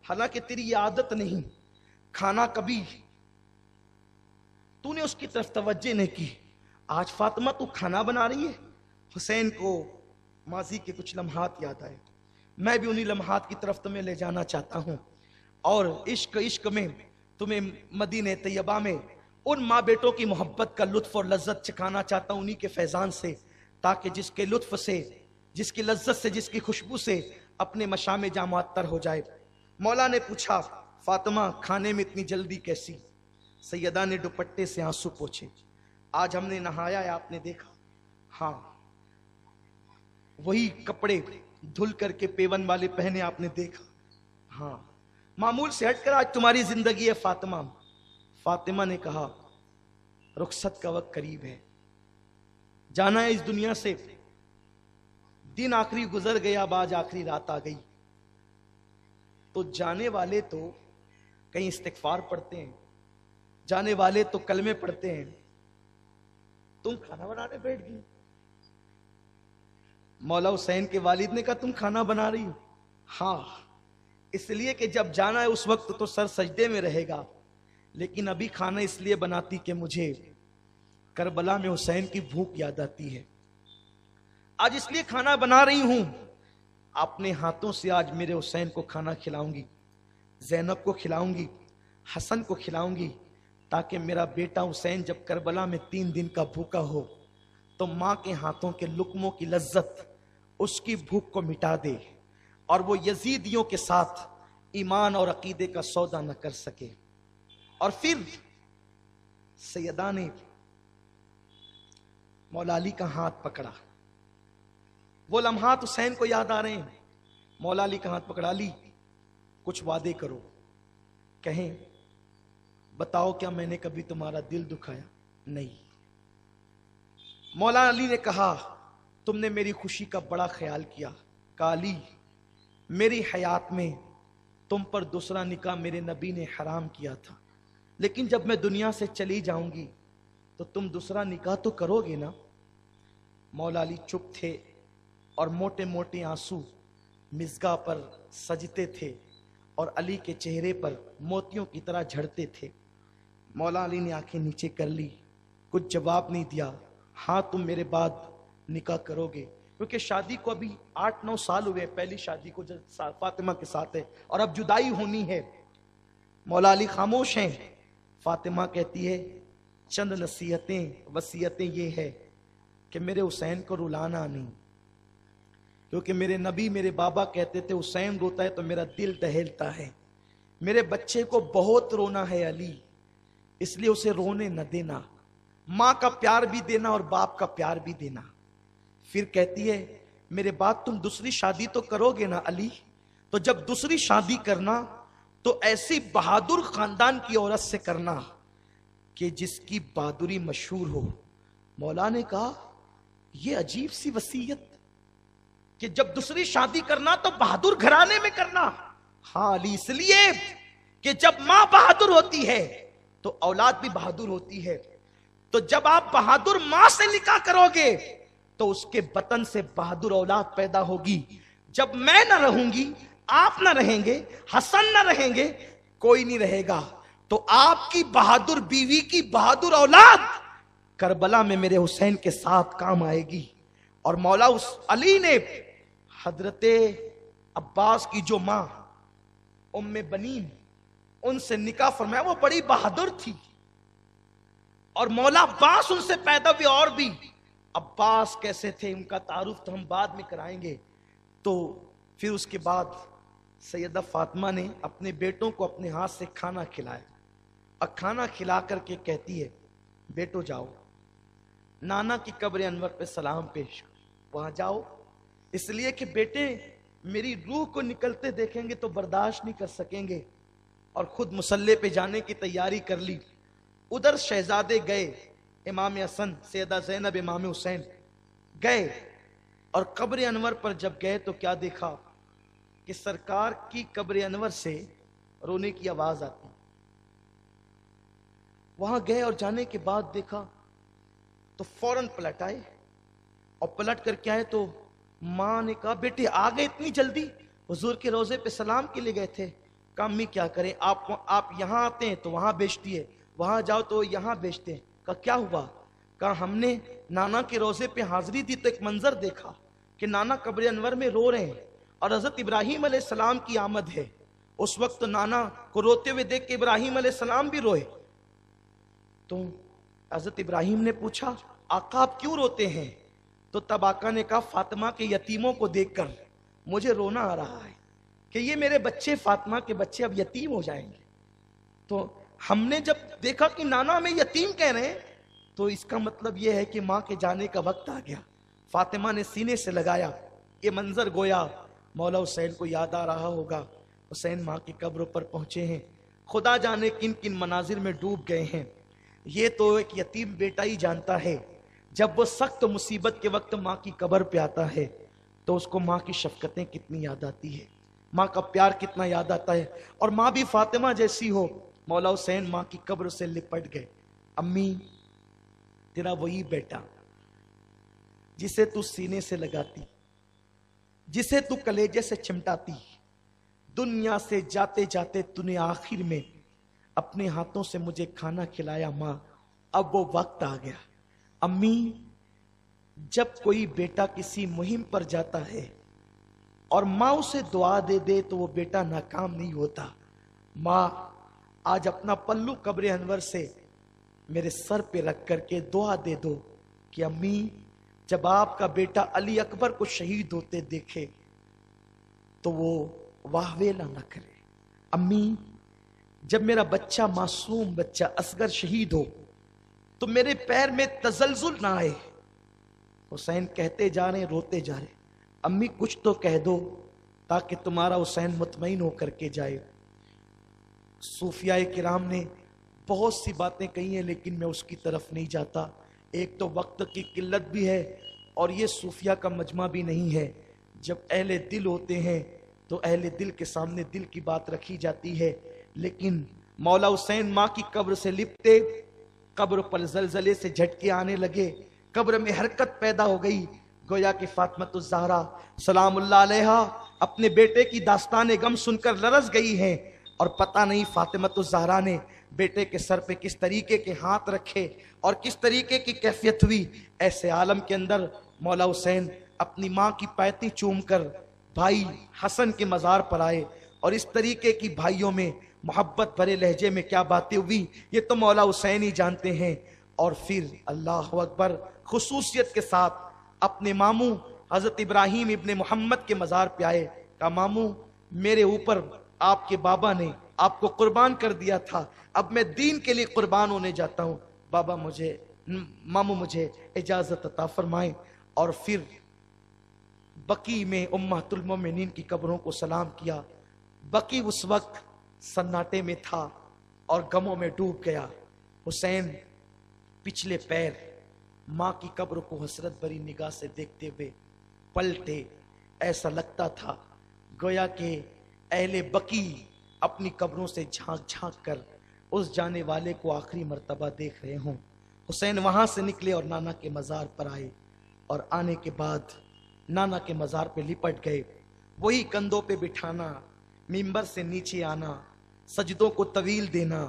हालांकि तेरी ये आदत नहीं। खाना कभी तूने उसकी तरफ तवज्जो नहीं की। आज फातिमा तू खाना बना रही है। हुसैन को माजी के कुछ लम्हात याद आए। मैं भी उन्हीं लम्हात की तरफ तुम्हें ले जाना चाहता हूं और इश्क इश्क में तुम्हें मदीने तैयबा में उन माँ बेटों की मोहब्बत का लुत्फ और लज्जत चखाना चाहता हूं, उन्हीं के फैजान से, ताकि जिसके लुत्फ से, जिसकी लज्जत से, जिसकी खुशबू से अपने मशामे जा मुअत्तर हो जाए। मौला ने पूछा, फातिमा खाने में इतनी जल्दी कैसी? सैयदा ने दुपट्टे से आंसू पोंछे। आज हमने नहाया है, आपने देखा? हाँ, वही कपड़े धुल करके पेवन वाले पहने आपने देखा? हाँ, मामूल से हटकर आज तुम्हारी जिंदगी है फातिमा। फातिमा ने कहा, रुखसत का वक्त करीब है, जाना है इस दुनिया से। दिन आखिरी गुजर गया, अब आज आखिरी रात आ गई। तो जाने वाले तो कहीं इस्तिगफार पढ़ते हैं, जाने वाले तो कलमे पढ़ते हैं, तुम खाना बनाने बैठ गई। मौला हुसैन के वालिद ने कहा, तुम खाना बना रही हो? हाँ, इसलिए कि जब जाना है उस वक्त तो सर सजदे में रहेगा, लेकिन अभी खाना इसलिए बनाती कि मुझे करबला में हुसैन की भूख याद आती है। आज इसलिए खाना बना रही हूं, अपने हाथों से आज मेरे हुसैन को खाना खिलाऊंगी, ज़ैनब को खिलाऊंगी, हसन को खिलाऊंगी, ताकि मेरा बेटा हुसैन जब करबला में 3 दिन का भूखा हो तो माँ के हाथों के लुकमों की लज्जत उसकी भूख को मिटा दे और वो यजीदियों के साथ ईमान और अकीदे का सौदा न कर सके। और फिर सैयदा ने मौला अली का हाथ पकड़ा। वो लम्हात हुसैन को याद आ रहे हैं। मौला अली का हाथ पकड़ा, ली कुछ वादे करो। कहें, बताओ क्या मैंने कभी तुम्हारा दिल दुखाया? नहीं। मौला अली ने कहा, तुमने मेरी खुशी का बड़ा ख्याल किया। कहा, अली मेरी हयात में तुम पर दूसरा निकाह मेरे नबी ने हराम किया था, लेकिन जब मैं दुनिया से चली जाऊंगी तो तुम दूसरा निकाह तो करोगे ना? मौला अली चुप थे और मोटे मोटे आंसू मिज़गा पर सजते थे और अली के चेहरे पर मोतियों की तरह झड़ते थे। मौला अली ने आंखें नीचे कर ली, कुछ जवाब नहीं दिया। हाँ तुम मेरे बाद निकाह करोगे, क्योंकि शादी को अभी 8-9 साल हुए, पहली शादी को जब फातिमा के साथ है और अब जुदाई होनी है। मौला अली खामोश हैं। फातिमा कहती है चंद नसीहतें वसीयतें ये है कि मेरे हुसैन को रुलाना नहीं, क्योंकि मेरे नबी मेरे बाबा कहते थे हुसैन रोता है तो मेरा दिल दहलता है। मेरे बच्चे को बहुत रोना है अली, इसलिए उसे रोने न देना। माँ का प्यार भी देना और बाप का प्यार भी देना। फिर कहती है मेरे बाद तुम दूसरी शादी तो करोगे ना अली, तो जब दूसरी शादी करना तो ऐसी बहादुर खानदान की औरत से करना कि जिसकी बहादुरी मशहूर हो। मौला ने कहा यह अजीब सी वसीयत कि जब दूसरी शादी करना तो बहादुर घराने में करना। हाँ अली, इसलिए कि जब मां बहादुर होती है तो औलाद भी बहादुर होती है। तो जब आप बहादुर मां से निकाह करोगे तो उसके बतन से बहादुर औलाद पैदा होगी। जब मैं ना रहूंगी, आप ना रहेंगे, हसन ना रहेंगे, कोई नहीं रहेगा, तो आपकी बहादुर बीवी की बहादुर औलाद करबला में मेरे हुसैन के साथ काम आएगी। और मौला उस अली ने हजरते अब्बास की जो मां उम्मे बनीन, उनसे निकाह फरमाया। वो बड़ी बहादुर थी और मौला अब्बास उनसे पैदा हुए। और भी अब्बास कैसे थे उनका तारुफ तो हम बाद में कराएंगे। तो फिर उसके बाद सैयदा फातिमा ने अपने बेटों को अपने हाथ से खाना खिलाया और खाना खिला करके कहती है बेटो जाओ नाना की कब्र अनवर पे सलाम पेश, वहां जाओ, इसलिए कि बेटे मेरी रूह को निकलते देखेंगे तो बर्दाश्त नहीं कर सकेंगे। और खुद मुसल्ले पे जाने की तैयारी कर ली। उधर शहजादे गए, इमाम हसन, सैयदा ज़ैनब, इमाम हुसैन गए और कब्र अनवर पर जब गए तो क्या देखा कि सरकार की कब्र अनवर से रोने की आवाज आती। वहां गए और जाने के बाद देखा तो फौरन पलट आए और पलट करके आए तो मां ने कहा बेटे आ गए इतनी जल्दी, हुजूर के रोजे पे सलाम के लिए गए थे। कहा अम्मी क्या करें, आप यहां आते हैं तो वहां बेचती है, वहां जाओ तो यहां बेचते हैं। कहा क्या हुआ? कहा हमने नाना के रोजे पे हाजिरी दी तो एक मंजर देखा कि नाना कब्र अनवर में रो रहे हैं और हजरत इब्राहिम अलैहिस्सलाम की आमद है। उस वक्त नाना को रोते हुए देख के इब्राहिम अलैहिस्सलाम भी रोए। तो हजरत इब्राहिम ने पूछा आका आप क्यों रोते हैं? तो तब आका ने कहा फातिमा के यतीमों को देखकर मुझे रोना आ रहा है कि ये मेरे बच्चे, फातिमा के बच्चे अब यतीम हो जाएंगे। तो हमने जब देखा कि नाना हमें यतीम कह रहे हैं तो इसका मतलब यह है कि माँ के जाने का वक्त आ गया। फातिमा ने सीने से लगाया, ये मंजर गोया मौला हुसैन को याद आ रहा होगा। हुसैन माँ की कब्र पर पहुंचे हैं, खुदा जाने किन किन मनाजिर में डूब गए हैं। ये तो एक यतीम बेटा ही जानता है, जब वो सख्त मुसीबत के वक्त माँ की कब्र पे आता है तो उसको माँ की शफकतें कितनी याद आती है, माँ का प्यार कितना याद आता है। और माँ भी फातिमा जैसी हो। मौला हुसैन माँ की कब्र से लिपट गए। अम्मी तेरा वही बेटा जिसे तू सीने से लगाती, जिसे तू कलेजे से चिमटाती, दुनिया से जाते जाते तूने आखिर में अपने हाथों से मुझे खाना खिलाया। माँ अब वो वक्त आ गया। अम्मी जब कोई बेटा किसी मुहिम पर जाता है और माँ उसे दुआ दे दे तो वो बेटा नाकाम नहीं होता। माँ आज अपना पल्लू कब्र अनवर से मेरे सर पे रख करके दुआ दे दो कि अम्मी जब आपका बेटा अली अकबर को शहीद होते देखे तो वो वाहवेला न करे। अम्मी जब मेरा बच्चा, मासूम बच्चा असगर शहीद हो तो मेरे पैर में तजल्जुल ना आए। हुसैन कहते जा रहे, रोते जा रहे। अम्मी कुछ तो कह दो ताकि तुम्हारा हुसैन मुतमईन होकर के जाए। सूफिया किराम ने बहुत सी बातें कही हैं लेकिन मैं उसकी तरफ नहीं जाता। एक तो वक्त की किल्लत भी है और ये सूफिया का मजमा भी नहीं है। जब अहले दिल होते हैं तो अहले दिल के सामने दिल की बात रखी जाती है। लेकिन मौला हुसैन माँ की कब्र से लिपटे, कब्र पर जलजले से झटके आने लगे, कब्र में हरकत पैदा हो गई। गोया कि फातिमा ज़हरा सलामुल्लाह अलैहा अपने बेटे की दास्तान गम सुनकर लरस गई हैं और पता नहीं फातिमा ज़हरा ने बेटे के सर पे किस तरीके के हाथ रखे और किस तरीके की कैफियत हुई। ऐसे आलम के अंदर मौला हुसैन अपनी माँ की पैती चूम कर भाई हसन के मज़ार पर आए और इस तरीके की भाइयों में मोहब्बत भरे लहजे में क्या बातें हुई ये तो मौला हुसैन ही जानते हैं। और फिर अल्लाह अकबर खुसूसियत के साथ अपने मामू हजरत इब्राहिम इब्ने मोहम्मद के मज़ार पे आए। कहा मामू मेरे ऊपर आपके बाबा ने आपको कुर्बान कर दिया था, अब मैं दीन के लिए कुर्बान होने जाता हूँ। बाबा मामू मुझे इजाज़त अता फरमाएं। और फिर बकी में उम्मतुल मोमिनीन की कब्रों को सलाम किया। बकी उस वक्त सन्नाटे में था और गमों में डूब गया। हुसैन पिछले पैर माँ की कब्र को हसरत भरी निगाह से देखते हुए पलटे। ऐसा लगता था गोया के अहले बकी अपनी कब्रों से झांक झांक कर उस जाने वाले को आखिरी मर्तबा देख रहे हों। हुसैन वहां से निकले और नाना के मज़ार पर आए और आने के बाद नाना के मज़ार पे लिपट गए। वही कंधों पे बिठाना, मिंबर से नीचे आना, सजदों को तवील देना,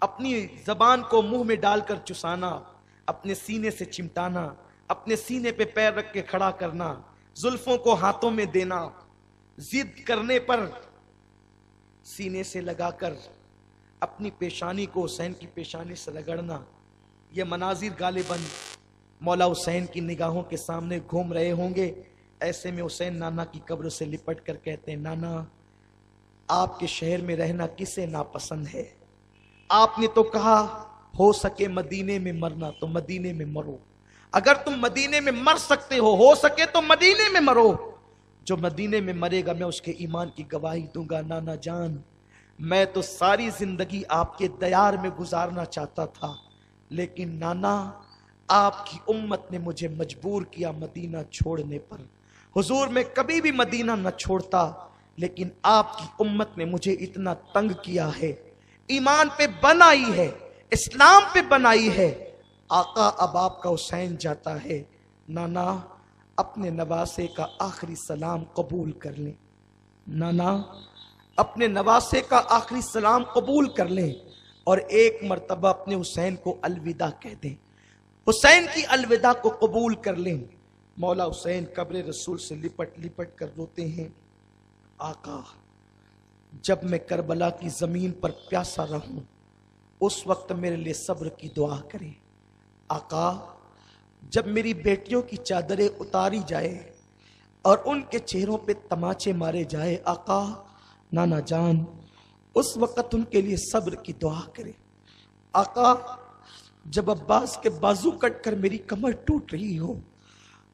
अपनी जबान को मुंह में डालकर चुसाना, अपने सीने से चिमटाना, अपने सीने पे पैर रख के खड़ा करना, जुल्फों को हाथों में देना, जिद करने पर सीने से लगाकर अपनी पेशानी को हुसैन की पेशानी से रगड़ना। ये मनाजिर गालिबन मौला हुसैन की निगाहों के सामने घूम रहे होंगे। ऐसे में हुसैन नाना की कब्र से लिपट कर कहते हैं नाना आपके शहर में रहना किसे नापसंद है। आपने तो कहा हो सके मदीने में मरना तो मदीने में मरो। अगर तुम मदीने में मर सकते हो सके तो मदीने में मरो। जो मदीने में मरेगा मैं उसके ईमान की गवाही दूंगा। नाना जान मैं तो सारी जिंदगी आपके दयार में गुजारना चाहता था, लेकिन नाना आपकी उम्मत ने मुझे मजबूर किया मदीना छोड़ने पर। हुजूर मैं कभी भी मदीना न छोड़ता, लेकिन आपकी उम्मत ने मुझे इतना तंग किया है, ईमान पे बनाई है, इस्लाम पे बनाई है। आका अब आपका हुसैन जाता है, नाना अपने नवासे का आखिरी सलाम कबूल कर लें। नाना अपने नवासे का आखिरी सलाम कबूल कर लें और एक मर्तबा अपने हुसैन को अलविदा कह दें, हुसैन की अलविदा को कबूल कर लें। मौला हुसैन कब्र रसूल से लिपट लिपट कर रोते हैं, आका जब मैं करबला की जमीन पर प्यासा रहूं उस वक्त मेरे लिए सब्र की दुआ करें। आका जब मेरी बेटियों की चादरें उतारी जाए और उनके चेहरों पे तमाचे मारे जाए, आका नाना जान उस वक्त उनके लिए सब्र की दुआ करें। आका जब अब्बास के बाजू कट कर मेरी कमर टूट रही हो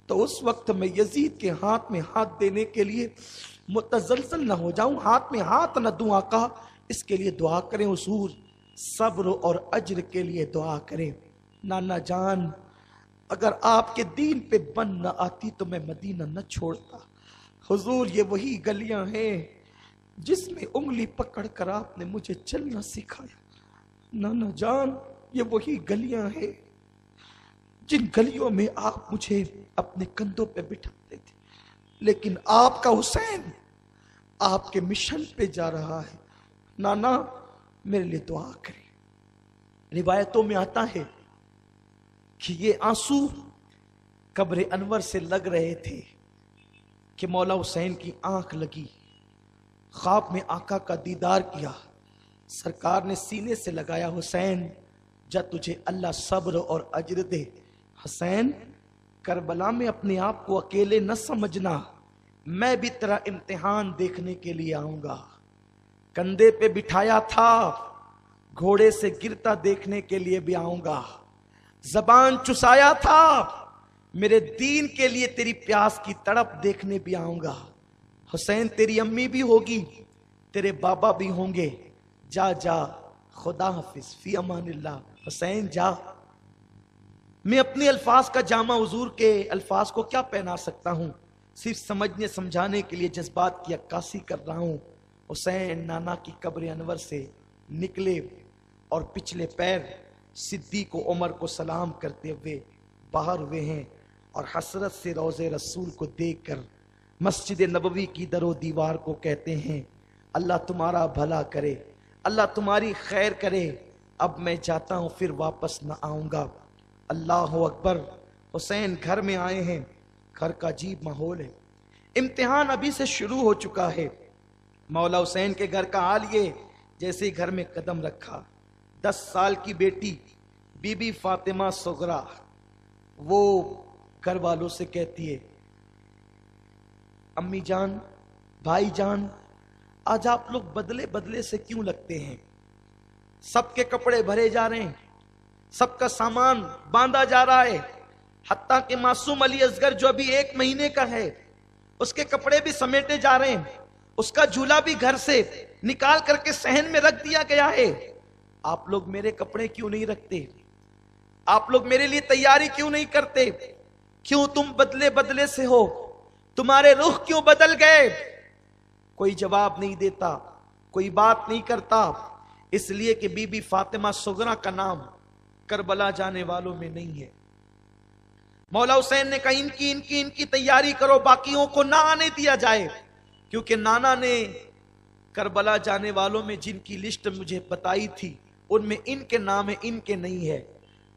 तो उस वक्त मैं यजीद के हाथ में हाथ देने के लिए मुतजलसल न हो जाऊं, हाथ में हाथ न दूं। आका इसके लिए दुआ करें। हुजूर सब्र और अज्र के लिए दुआ करें। नाना जान अगर आपके दीन पे बन न आती तो मैं मदीना न छोड़ता। हुजूर ये वही गलियां हैं जिसमें उंगली पकड़ कर आपने मुझे चलना सिखाया। नाना जान ये वही गलियां हैं जिन गलियों में आप मुझे अपने कंधों पे बिठाते थे, लेकिन आपका हुसैन आपके मिशन पे जा रहा है। नाना मेरे लिए दुआ करें। रिवायतों में आता है कि ये आंसू कब्र अनवर से लग रहे थे कि मौला हुसैन की आंख लगी, ख्वाब में आका का दीदार किया। सरकार ने सीने से लगाया, हुसैन जा तुझे अल्लाह सब्र और अज्र दे। हुसैन करबला में अपने आप को अकेले न समझना, मैं भी तेरा इम्तिहान देखने के लिए आऊंगा। कंधे पे बिठाया था, घोड़े से गिरता देखने के लिए भी आऊंगा। जबान चुसाया था, मेरे दीन के लिए तेरी प्यास की तड़प देखने भी आऊंगा। हुसैन तेरी अम्मी भी होगी, तेरे बाबा भी होंगे। जा जा खुदा हाफिज फी अमानिल्लाह। हुसैन जा। मैं अपने अल्फाज का जामा हुजूर के अल्फाज को क्या पहना सकता हूँ, सिर्फ समझने समझाने के लिए जज्बात की अक्कासी कर रहा हूँ। हुसैन नाना की कब्र अनवर से निकले और पिछले पैर सिद्दीक को उमर को सलाम करते हुए बाहर हुए हैं और हसरत से रोज़े रसूल को देखकर मस्जिद नबवी की दरो दीवार को कहते हैं अल्लाह तुम्हारा भला करे, अल्लाह तुम्हारी खैर करे, अब मैं जाता हूं फिर वापस न आऊंगा। अल्लाह अकबर। हुसैन घर में आए हैं, घर का अजीब माहौल है, इम्तिहान अभी से शुरू हो चुका है। मौला हुसैन के घर का हाल ये, जैसे ही घर में कदम रखा 10 साल की बेटी बीबी फातिमा सुगरा वो घर वालों से कहती है, अम्मी जान, भाई जान, आज आप लोग बदले बदले से क्यों लगते हैं? सबके कपड़े भरे जा रहे हैं, सबका सामान बांधा जा रहा है, हत्ता कि मासूम अली असगर जो अभी 1 महीने का है उसके कपड़े भी समेटे जा रहे हैं, उसका झूला भी घर से निकाल करके सहन में रख दिया गया है। आप लोग मेरे कपड़े क्यों नहीं रखते? आप लोग मेरे लिए तैयारी क्यों नहीं करते? क्यों तुम बदले बदले से हो? तुम्हारे रुख क्यों बदल गए? कोई जवाब नहीं देता, कोई बात नहीं करता, इसलिए कि बीबी फातिमा सुगरा का नाम करबला जाने वालों में नहीं है। मौला हुसैन ने कहा इनकी तैयारी करो, बाकियों को ना आने दिया जाए, क्योंकि नाना ने करबला जाने वालों में जिनकी लिस्ट मुझे बताई थी उनमें इनके नाम है, इनके नहीं है।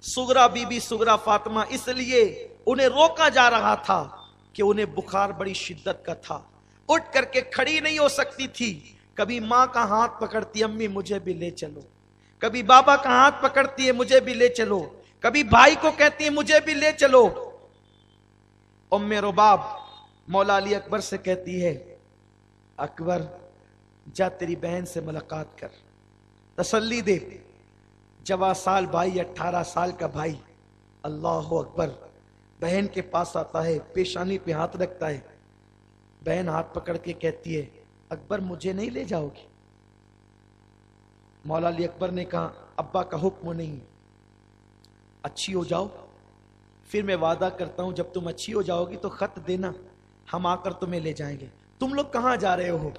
सुगरा बीबी सुगरा फातिमा, इसलिए उन्हें रोका जा रहा था कि उन्हें बुखार बड़ी शिद्दत का था, उठ करके खड़ी नहीं हो सकती थी। कभी माँ का हाथ पकड़ती, अम्मी मुझे भी ले चलो, कभी बाबा का हाथ पकड़ती है, मुझे भी ले चलो, कभी भाई को कहती है मुझे भी ले चलो। उम्मे रुबाब मौला अली अकबर से कहती है, अकबर जा तेरी बहन से मुलाकात कर, तसल्ली दे। जवा साल भाई, 18 साल का भाई, अल्लाह अकबर, बहन के पास आता है, पेशानी पे हाथ रखता है। बहन हाथ पकड़ के कहती है, अकबर मुझे नहीं ले जाओगी? मौला अली अकबर ने कहा, अब्बा का हुक्म नहीं, अच्छी हो जाओ, फिर मैं वादा करता हूं जब तुम अच्छी हो जाओगी तो खत देना, हम आकर तुम्हें ले जाएंगे। तुम लोग कहां जा रहे हो?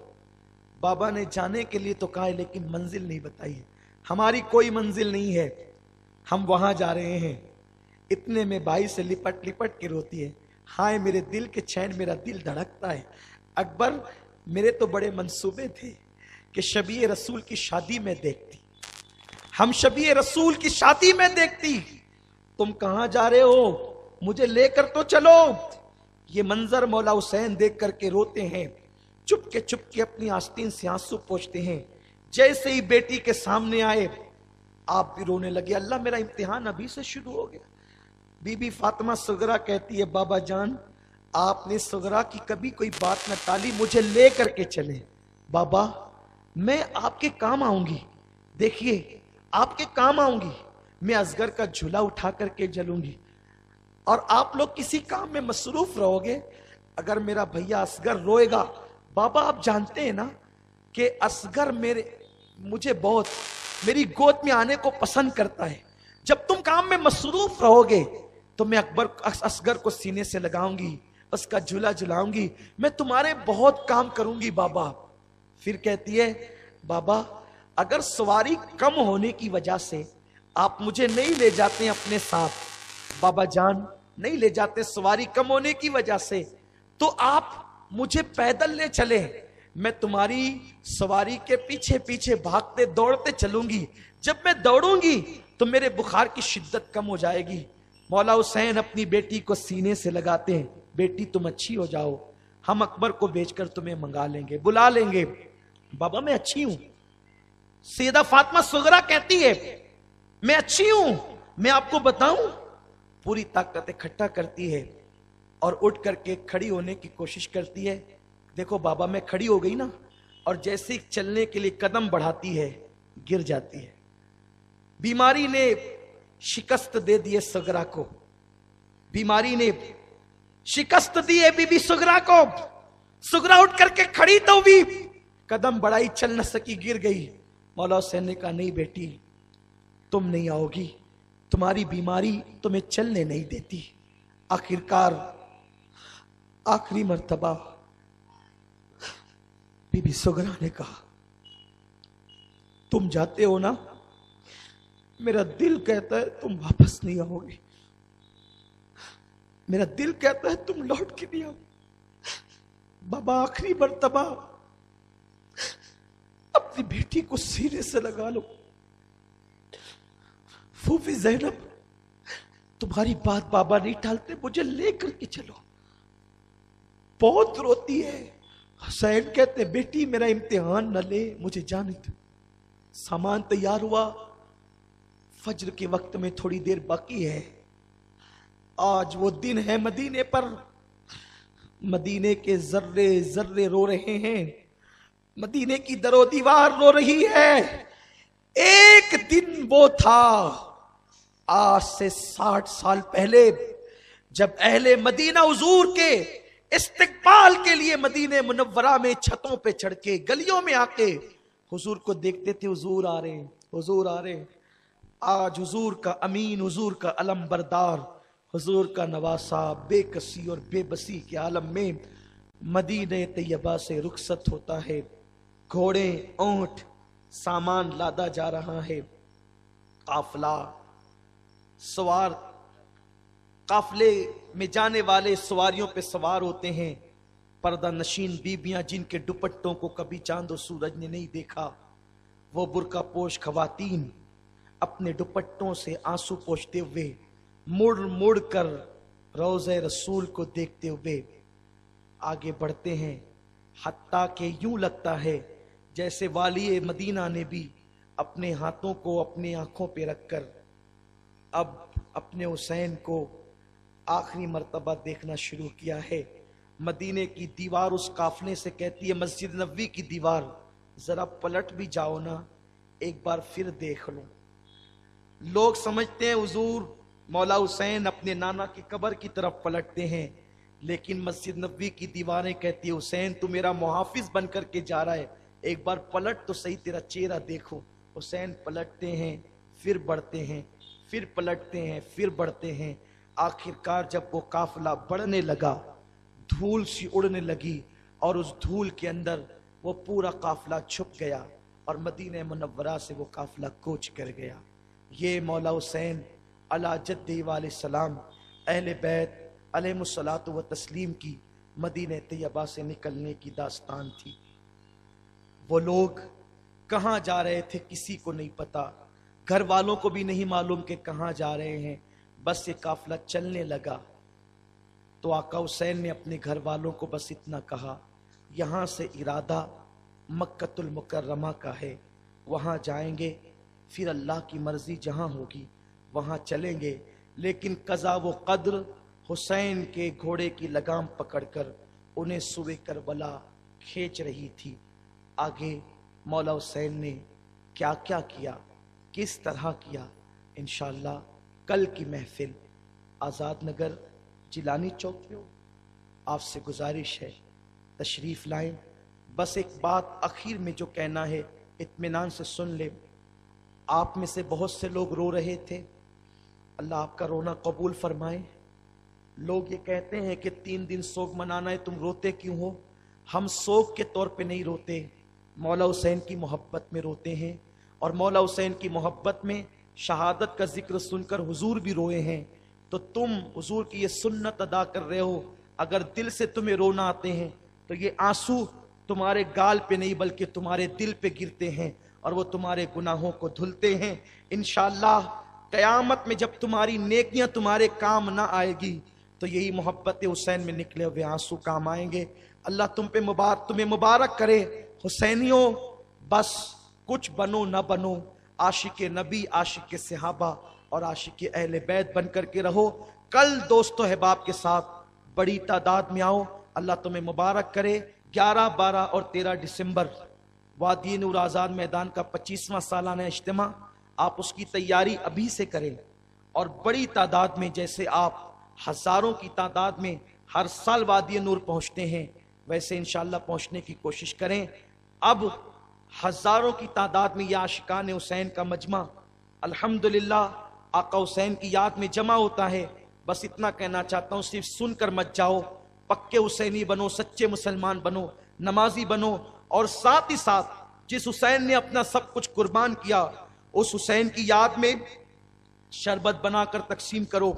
बाबा ने जाने के लिए तो कहा है, लेकिन मंजिल नहीं बताई है। हमारी कोई मंजिल नहीं है, हम वहां जा रहे हैं। इतने में भाई से लिपट लिपट के रोती है, हाय मेरे दिल के चैन, मेरा दिल धड़कता है। अकबर मेरे तो बड़े मंसूबे थे कि शबी रसूल की शादी में देखती, हम शबी रसूल की शादी में देखती। तुम कहां जा रहे हो? मुझे लेकर तो चलो। ये मंजर मौला हुसैन देख करके रोते हैं, चुपके अपनी आस्तीन से आंसू पोंछते हैं। जैसे ही बेटी के सामने आए आप भी रोने लगे, अल्लाह मेरा इम्तिहान अभी से शुरू हो गया। बीबी फातिमा सुगरा कहती है, बाबा जान आपने सुगरा की कभी कोई बात न टाली, मुझे ले करके चले। बाबा मैं आपके काम आऊंगी, देखिए आपके काम आऊंगी, मैं असगर का झूला उठा करके जलूंगी और आप लोग किसी काम में मसरूफ रहोगे। अगर मेरा भैया असगर रोएगा, बाबा आप जानते हैं ना कि असगर मुझे बहुत मेरी गोद में आने को पसंद करता है। जब तुम काम में मसरूफ रहोगे तो मैं असगर को सीने से लगाऊंगी, उसका झूला झुलाऊंगी, मैं तुम्हारे बहुत काम करूंगी बाबा। फिर कहती है, बाबा अगर सवारी कम होने की वजह से आप मुझे नहीं ले जाते अपने साथ, बाबा जान नहीं ले जाते सवारी कम होने की वजह से, तो आप मुझे पैदल ले चले, मैं तुम्हारी सवारी के पीछे पीछे भागते दौड़ते चलूंगी। जब मैं दौड़ूंगी तो मेरे बुखार की शिद्दत कम हो जाएगी। मौला हुसैन अपनी बेटी को सीने से लगाते हैं, बेटी तुम अच्छी हो जाओ, हम अकबर को बेचकर तुम्हें मंगा लेंगे, बुला लेंगे। बाबा मैं अच्छी हूं। सैयदा फातिमा सुगरा कहती है, मैं अच्छी हूं, मैं आपको बताऊं। पूरी ताकत इकट्ठा करती है और उठ करके खड़ी होने की कोशिश करती है। देखो बाबा मैं खड़ी हो गई ना, और जैसे ही चलने के लिए कदम बढ़ाती है गिर जाती है। बीमारी ने शिकस्त दे दी है सुगरा को, बीमारी ने शिकस्त दी है बीबी सुगरा को। सुगरा उठ करके खड़ी तो भी कदम बढ़ाई, चल न सकी, गिर गई। मौला हुसैन ने कहा, नहीं बेटी तुम नहीं आओगी, तुम्हारी बीमारी तुम्हें चलने नहीं देती। आखिरकार आखिरी मर्तबा बीबी सुगरा ने कहा, तुम जाते हो ना, मेरा दिल कहता है तुम वापस नहीं आओगे, मेरा दिल कहता है तुम लौट के नहीं आओगे। बाबा आखिरी मर्तबा अपनी बेटी को सीने से लगा लो। फूफी ज़ैनब, तुम्हारी बात बाबा नहीं टालते, मुझे लेकर के चलो। बहुत रोती है। हुसैन कहते बेटी मेरा इम्तिहान न ले, मुझे जाने दो। सामान तैयार हुआ, फज्र के वक्त में थोड़ी देर बाकी है। आज वो दिन है मदीने पर, मदीने के जर्रे जर्रे रो रहे हैं, मदीने की दरो दीवार रो रही है। एक दिन वो था आज से 60 साल पहले, जब अहले मदीना हुजूर के इस्तिकबाल के लिए मदीने मुनव्वरा में छतों पे चढ़ के गलियों में आके हुजूर को देखते थे। हुजूर आ रहे हैं, हुजूर आ रहे हैं। आज हुजूर का अमीन, हुजूर का अलम बरदार, हुजूर का नवासा बेकसी और बेबसी के आलम में मदीने तैयबा से रुखसत होता है। घोड़े, ऊंट, सामान लादा जा रहा है। काफला सवार, काफले में जाने वाले सवारियों पे सवार होते हैं पर्दा नशीन बीबियां, जिनके दुपट्टों को कभी चांद और सूरज ने नहीं देखा। वो बुर्का पोश खवातीन अपने दुपट्टों से आंसू पोंछते हुए मुड़ मुड़ कर रोज़े रसूल को देखते हुए आगे बढ़ते हैं। हत्ता के यूं लगता है जैसे वाली मदीना ने भी अपने हाथों को अपनी आंखों पे रखकर अब अपने हुसैन को आखिरी मर्तबा देखना शुरू किया है। मदीने की दीवार उस काफले से कहती है, मस्जिद नबवी की दीवार जरा पलट भी जाओ ना, एक बार फिर देख लो। लोग समझते हैं हुजूर मौला हुसैन अपने नाना की कब्र की तरफ पलटते हैं, लेकिन मस्जिद नबवी की दीवारें कहती है हुसैन तू मेरा मुहाफिज बन करके जा रहा है, एक बार पलट तो सही, तेरा चेहरा देखो। हुसैन पलटते हैं, फिर बढ़ते हैं, फिर पलटते हैं, फिर बढ़ते हैं। आखिरकार जब वो काफिला बढ़ने लगा, धूल सी उड़ने लगी और उस धूल के अंदर वो पूरा काफिला छुप गया और मदीने मुनव्वरा से वो काफिला कूच कर गया। ये मौला हुसैन अला जद्दी वाले सलाम अहले बैत अलैहिमुस्सलातु व तस्लीम की मदीने तैयबा से निकलने की दास्तान थी। वो लोग कहाँ जा रहे थे किसी को नहीं पता, घर वालों को भी नहीं मालूम कि कहाँ जा रहे हैं। बस ये काफिला चलने लगा तो आका हुसैन ने अपने घर वालों को बस इतना कहा, यहाँ से इरादा मक्कतुल मुकर्रमा का है, वहाँ जाएंगे, फिर अल्लाह की मर्जी जहाँ होगी वहाँ चलेंगे। लेकिन कज़ा व क़द्र हुसैन के घोड़े की लगाम पकड़कर उन्हें सुबह करबला खींच रही थी। आगे मौला हुसैन ने क्या क्या किया, किस तरह किया, इंशाअल्लाह कल की महफिल आज़ाद नगर जिलानी चौक पे हो। आपसे गुजारिश है तशरीफ़ लाएं। बस एक बात आखिर में जो कहना है इत्मीनान से सुन ले। आप में से बहुत से लोग रो रहे थे, अल्लाह आपका रोना कबूल फरमाए। लोग ये कहते हैं कि 3 दिन सोग मनाना है, तुम रोते क्यों हो? हम सोग के तौर पे नहीं रोते, मौला हुसैन की मोहब्बत में रोते हैं। और मौला हुसैन की मोहब्बत में शहादत का जिक्र सुनकर हुजूर भी रोए हैं, तो तुम हुजूर की ये सुन्नत अदा कर रहे हो। अगर दिल से तुम्हें रोना आते हैं तो ये आंसू तुम्हारे गाल पे नहीं बल्कि तुम्हारे दिल पे गिरते हैं और वो तुम्हारे गुनाहों को धुलते हैं। इंशाअल्लाह क़यामत में जब तुम्हारी नेकियां तुम्हारे काम ना आएगी तो यही मोहब्बत हुसैन में निकले हुए आंसू काम आएंगे। अल्लाह तुम्हें मुबारक करे। हुसैनियों, बस कुछ बनो ना बनो, आशिक नबी, आशिक सहाबा और आशिक अहले बैत बन करके रहो। कल दोस्तों अहबाब के साथ बड़ी तादाद में आओ। अल्लाह तुम्हें मुबारक करे। 11, 12 और 13 दिसंबर वादी नूर आज़ाद मैदान का 25वां सालाना इज्तिमा, आप उसकी तैयारी अभी से करें और बड़ी तादाद में, जैसे आप हजारों की तादाद में हर साल वादी नूर पहुंचते हैं, वैसे इंशाअल्लाह पहुंचने की कोशिश करें। अब हजारों की तादाद में यह आशिकान हुसैन का मजमा अल्हम्दुलिल्लाह आका हुसैन की याद में जमा होता है। बस इतना कहना चाहता हूँ, सिर्फ सुनकर मत जाओ, पक्के हुसैनी बनो, सच्चे मुसलमान बनो, नमाजी बनो। और साथ ही साथ जिस हुसैन ने अपना सब कुछ कुर्बान किया, उस हुसैन की याद में शरबत बनाकर तकसीम करो,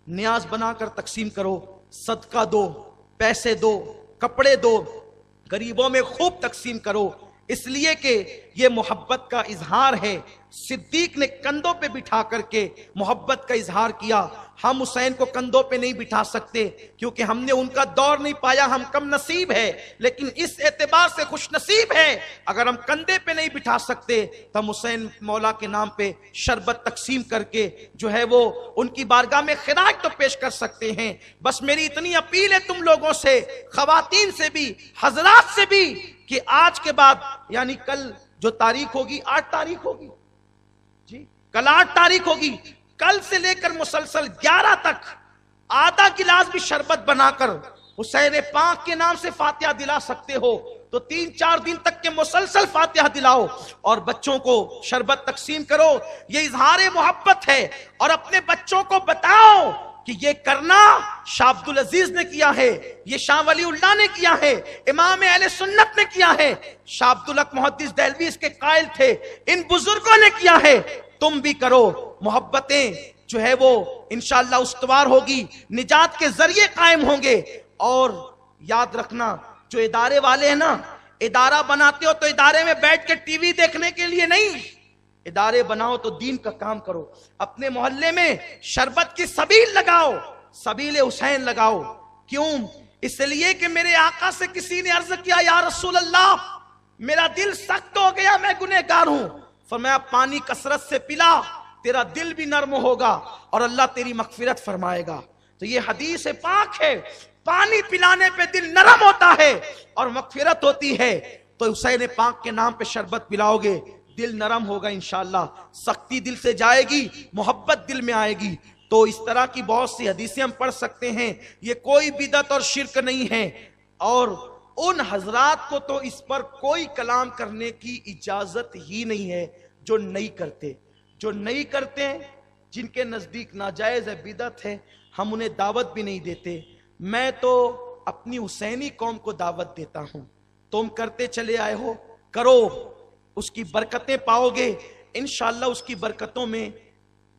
न्याज बनाकर तकसीम करो, सदका दो, पैसे दो, कपड़े दो, गरीबों में खूब तकसीम करो, इसलिए कि ये मोहब्बत का इजहार है। सिद्दीक ने कंधों पे बिठा करके मोहब्बत का इजहार किया। हम हुसैन को कंधों पे नहीं बिठा सकते क्योंकि हमने उनका दौर नहीं पाया, हम कम नसीब है, लेकिन इस एतबार से खुश नसीब है अगर हम कंधे पे नहीं बिठा सकते तो हम हुसैन मौला के नाम पे शरबत तकसीम करके जो है वो उनकी बारगाह में खिराज तो पेश कर सकते हैं। बस मेरी इतनी अपील है तुम लोगों से, खवातीन से भी, हजरात से भी, कि आज के बाद यानी कल जो तारीख होगी, 8 तारीख होगी जी, कल 8 तारीख होगी, कल से लेकर मुसलसल 11 तक आधा गिलास भी शरबत बनाकर हुसैन पाक के नाम से फातिहा दिला सकते हो तो 3-4 दिन तक के मुसलसल फातिहा दिलाओ और बच्चों को शरबत तकसीम करो। ये इजहार मोहब्बत है और अपने बच्चों को बताओ कि ये करना शाह अब्दुल अजीज ने किया है, ये शाह वलीउल्लाह ने किया है, इमाम अहले सुन्नत ने किया है, शाह अब्दुल हक मुहद्दिस देहलवी इसके कायल थे, इन बुजुर्गों ने किया है, तुम भी करो। मोहब्बतें जो है वो इंशाअल्लाह उस्तवार होगी, निजात के जरिए कायम होंगे। और याद रखना, जो इदारे वाले हैं ना, इदारा बनाते हो तो इदारे में बैठ के टीवी देखने के लिए नहीं, इदारे बनाओ तो दीन का काम करो। अपने मोहल्ले में शरबत की सबील लगाओ, सबील हुसैन लगाओ। क्यों? इसलिए कि मेरे आका से किसी ने अर्ज किया, या रसूल अल्लाह मेरा दिल सख्त हो गया, मैं गुनहगार हूं। फरमाया पानी कसरत से पिला, तेरा दिल भी नर्म होगा और अल्लाह तेरी मगफिरत फरमाएगा। तो ये हदीस पाक है, पानी पिलाने पे दिल नरम होता है और मगफिरत होती है। तो हुसैन पाक के नाम पे शरबत पिलाओगे, दिल नरम होगा इंशाअल्लाह, सख्ती दिल से जाएगी, मोहब्बत दिल में आएगी। तो इस तरह की बहुत सी हदीसें हम पढ़ सकते हैं। ये कोई बिदअत और शिर्क नहीं है और उन हजरात को तो इस पर कोई कलाम करने की इजाजत ही नहीं है जो नहीं करते। जो नहीं करते, जिनके नजदीक नाजायज है, बिदअत है, हम उन्हें दावत भी नहीं देते। मैं तो अपनी हुसैनी कौम को दावत देता हूं, तुम करते चले आए हो, करो, उसकी बरकतें पाओगे इंशाअल्लाह। उसकी बरकतों में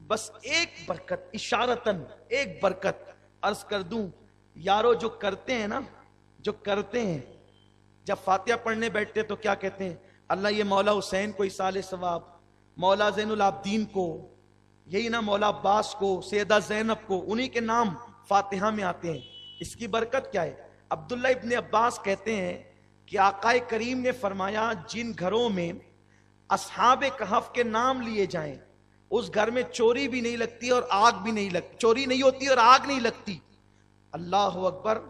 बस एक बरकत, इशारतन एक बरकत अर्ज कर दूं, यारो जो करते हैं ना, जो करते हैं, जब फातिहा पढ़ने बैठते तो क्या कहते हैं, अल्लाह ये मौला हुसैन को इसाले सवाब, मौला ज़ैनुल आबदीन को, यही ना मौला अब्बास को, सैयदा ज़ैनब को, उन्हीं के नाम फातिहा में आते हैं। इसकी बरकत क्या है? अब्दुल्ला इब्ने अब्बास कहते हैं कि आकाए करीम ने फरमाया, जिन घरों में असहाबे कहफ के नाम लिए जाएं उस घर में चोरी भी नहीं लगती और आग भी नहीं लगती, चोरी नहीं होती और आग नहीं लगती। अल्लाह अकबर।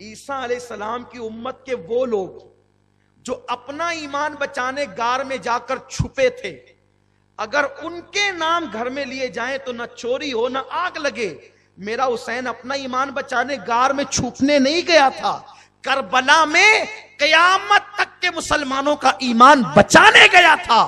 ईसा अलैहिस्सलाम की उम्मत के वो लोग जो अपना ईमान बचाने गार में जाकर छुपे थे, अगर उनके नाम घर में लिए जाएं तो ना चोरी हो ना आग लगे। मेरा हुसैन अपना ईमान बचाने गार में छुपने नहीं गया था, करबला में कयामत तक के मुसलमानों का ईमान बचाने गया था।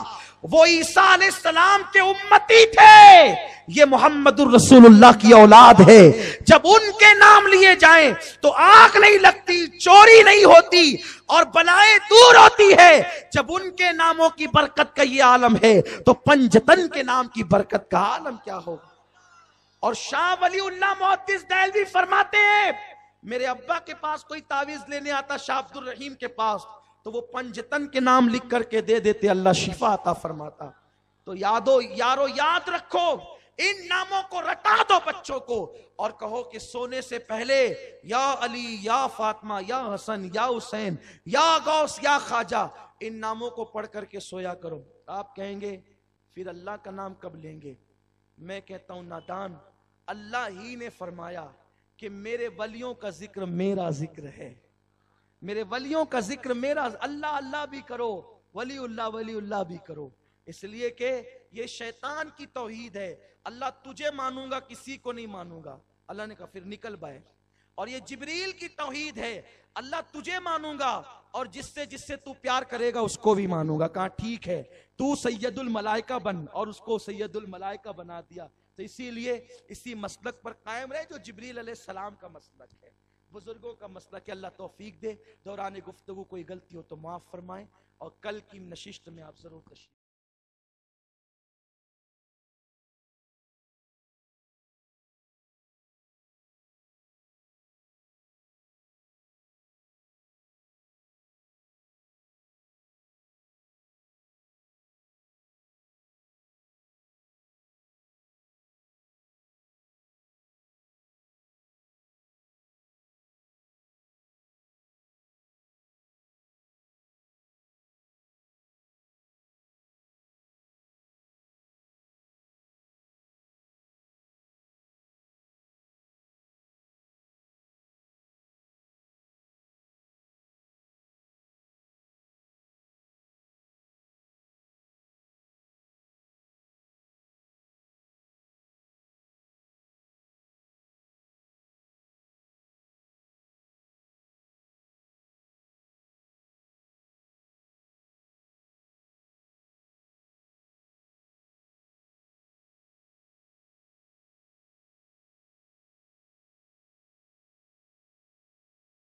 वो ईसा अलैहिस्सलाम के उम्मती थे, ये मोहम्मदुर रसूलुल्लाह की औलाद है। जब उनके नाम लिए जाएं तो आग नहीं लगती, चोरी नहीं होती और बलाएं दूर होती है। जब उनके नामों की बरकत का ये आलम है तो पंजतन के नाम की बरकत का आलम क्या होगा। और शाह वलीउल्लाह मुहद्दिस देहलवी फरमाते हैं, मेरे अब्बा के पास कोई तावीज लेने आता शाह अब्दुल रहीम के पास तो वो पंजतन के नाम लिख करके दे देते, अल्लाह शिफा अता फरमाता। तो यारो याद रखो, इन नामों को रटा दो बच्चों को और कहो कि सोने से पहले या अली, या फातिमा, या हसन, या हुसैन, या गौस, या ख्वाजा, इन नामों को पढ़ करके सोया करो। आप कहेंगे फिर अल्लाह का नाम कब लेंगे? मैं कहता हूं नादान, अल्लाह ही ने फरमाया कि मेरे वलियों का जिक्र मेरा जिक्र है, मेरे वलियों का जिक्र मेरा, अल्लाह अल्लाह भी करो, वलीउल्लाह भी करो। इसलिए कि ये शैतान की तौहीद है, अल्लाह तुझे मानूंगा किसी को नहीं मानूंगा। अल्लाह ने कहा फिर निकल बाए। और ये जिब्रील की तौहीद है, अल्लाह तुझे मानूंगा और जिससे जिससे तू प्यार करेगा उसको भी मानूंगा। कहा ठीक है, तू सैयदुल मलाइका बन, और उसको सैयदुल मलाइका बना दिया। तो इसीलिए इसी मसलक पर कायम रहे जो जिब्रील अलैहिस्सलाम का मसलक है, बुजुर्गों का मसलक है। अल्लाह तौफीक दे। दौरान गुफ्तगू कोई गलती हो तो माफ फरमाएं और कल की नशिस्त में आप जरूर तशरीफ